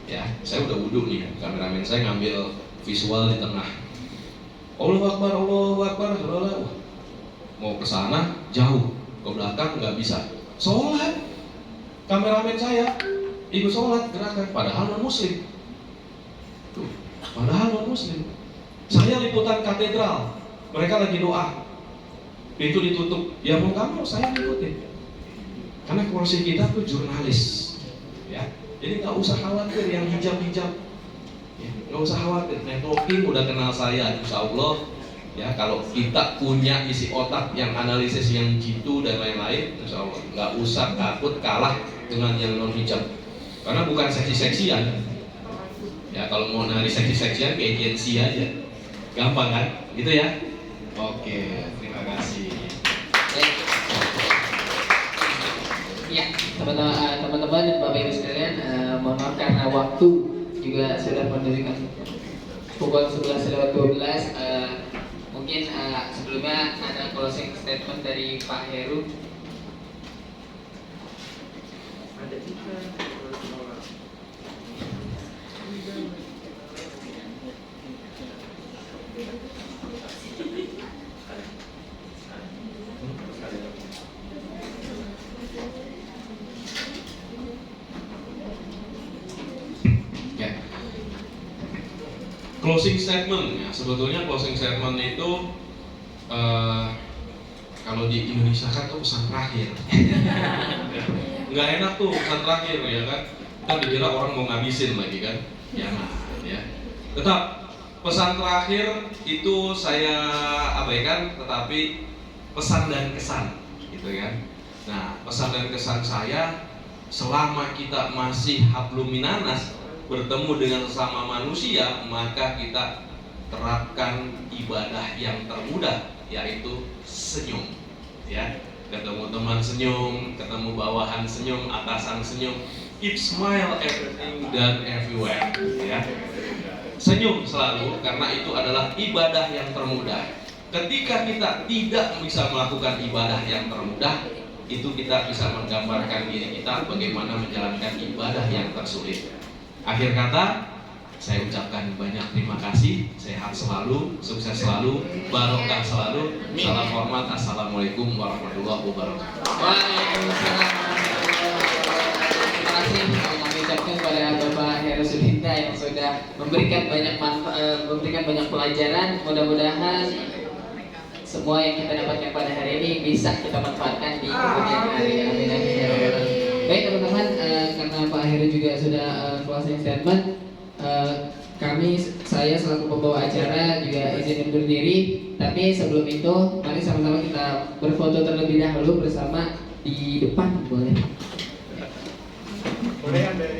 Ya, saya udah wudhu nih, kameramen saya ngambil visual di tengah. Allahu Akbar, Allahu Akbar, mau ke sana jauh, ke belakang nggak bisa. Sholat, kameramen saya ikut sholat gerakan, padahal non muslim. Tuh, padahal non muslim. Saya liputan katedral, mereka lagi doa, pintu ditutup. Ya mau nggak mau saya ngikutin, karena kursi kita tuh jurnalis, ya. Jadi nggak usah khawatir yang hijab-hijab. Nggak usah khawatir, networking udah kenal saya, insya Allah. Ya, kalau kita punya isi otak yang analisis yang jitu dan lain-lain, insya Allah nggak usah takut kalah dengan yang non hijab, karena bukan seksi-seksian. Ya, kalau mau nari seksi-seksian ke agensi aja, gampang kan, gitu ya. Oke, terima kasih. Ya, teman-teman dan Bapak Ibu sekalian, mohon maaf karena waktu juga sudah menunjukkan pukul 11:12. Mungkin sebelumnya ada closing statement dari Pak Heru. Closing statement ya, sebetulnya closing statement itu kalau di Indonesia kan tuh pesan terakhir. Nggak enak tuh pesan terakhir ya kan. Kan dikira orang mau ngabisin lagi kan. Jangan ya. Tetap pesan terakhir itu saya abaikan, tetapi pesan dan kesan gitu kan. Nah, pesan dan kesan saya selama kita masih hablum minanas, bertemu dengan sesama manusia, maka kita terapkan ibadah yang termudah, yaitu senyum ya. Ketemu teman senyum, ketemu bawahan senyum, atasan senyum. Keep smile everything dan everywhere ya. Senyum selalu, karena itu adalah ibadah yang termudah. Ketika kita tidak bisa melakukan ibadah yang termudah, itu kita bisa menggambarkan diri kita bagaimana menjalankan ibadah yang tersulit. Akhir kata, saya ucapkan banyak terima kasih, sehat selalu, sukses selalu, barokah selalu. Salam hormat, assalamualaikum warahmatullahi wabarakatuh. Waalaikumsalam. Terima kasih kami ucapkan kepada Bapak Heru Sudinda yang sudah memberikan banyak pelajaran. Mudah-mudahan semua yang kita dapatkan pada hari ini bisa kita manfaatkan di kemudian hari. Amin amin ya rabbal alamin. Baik teman-teman, karena Pak Heru juga sudah closing statement, saya selaku pembawa acara juga izin undur diri. Tapi sebelum itu, mari sama-sama kita berfoto terlebih dahulu bersama di depan, boleh? Boleh ambil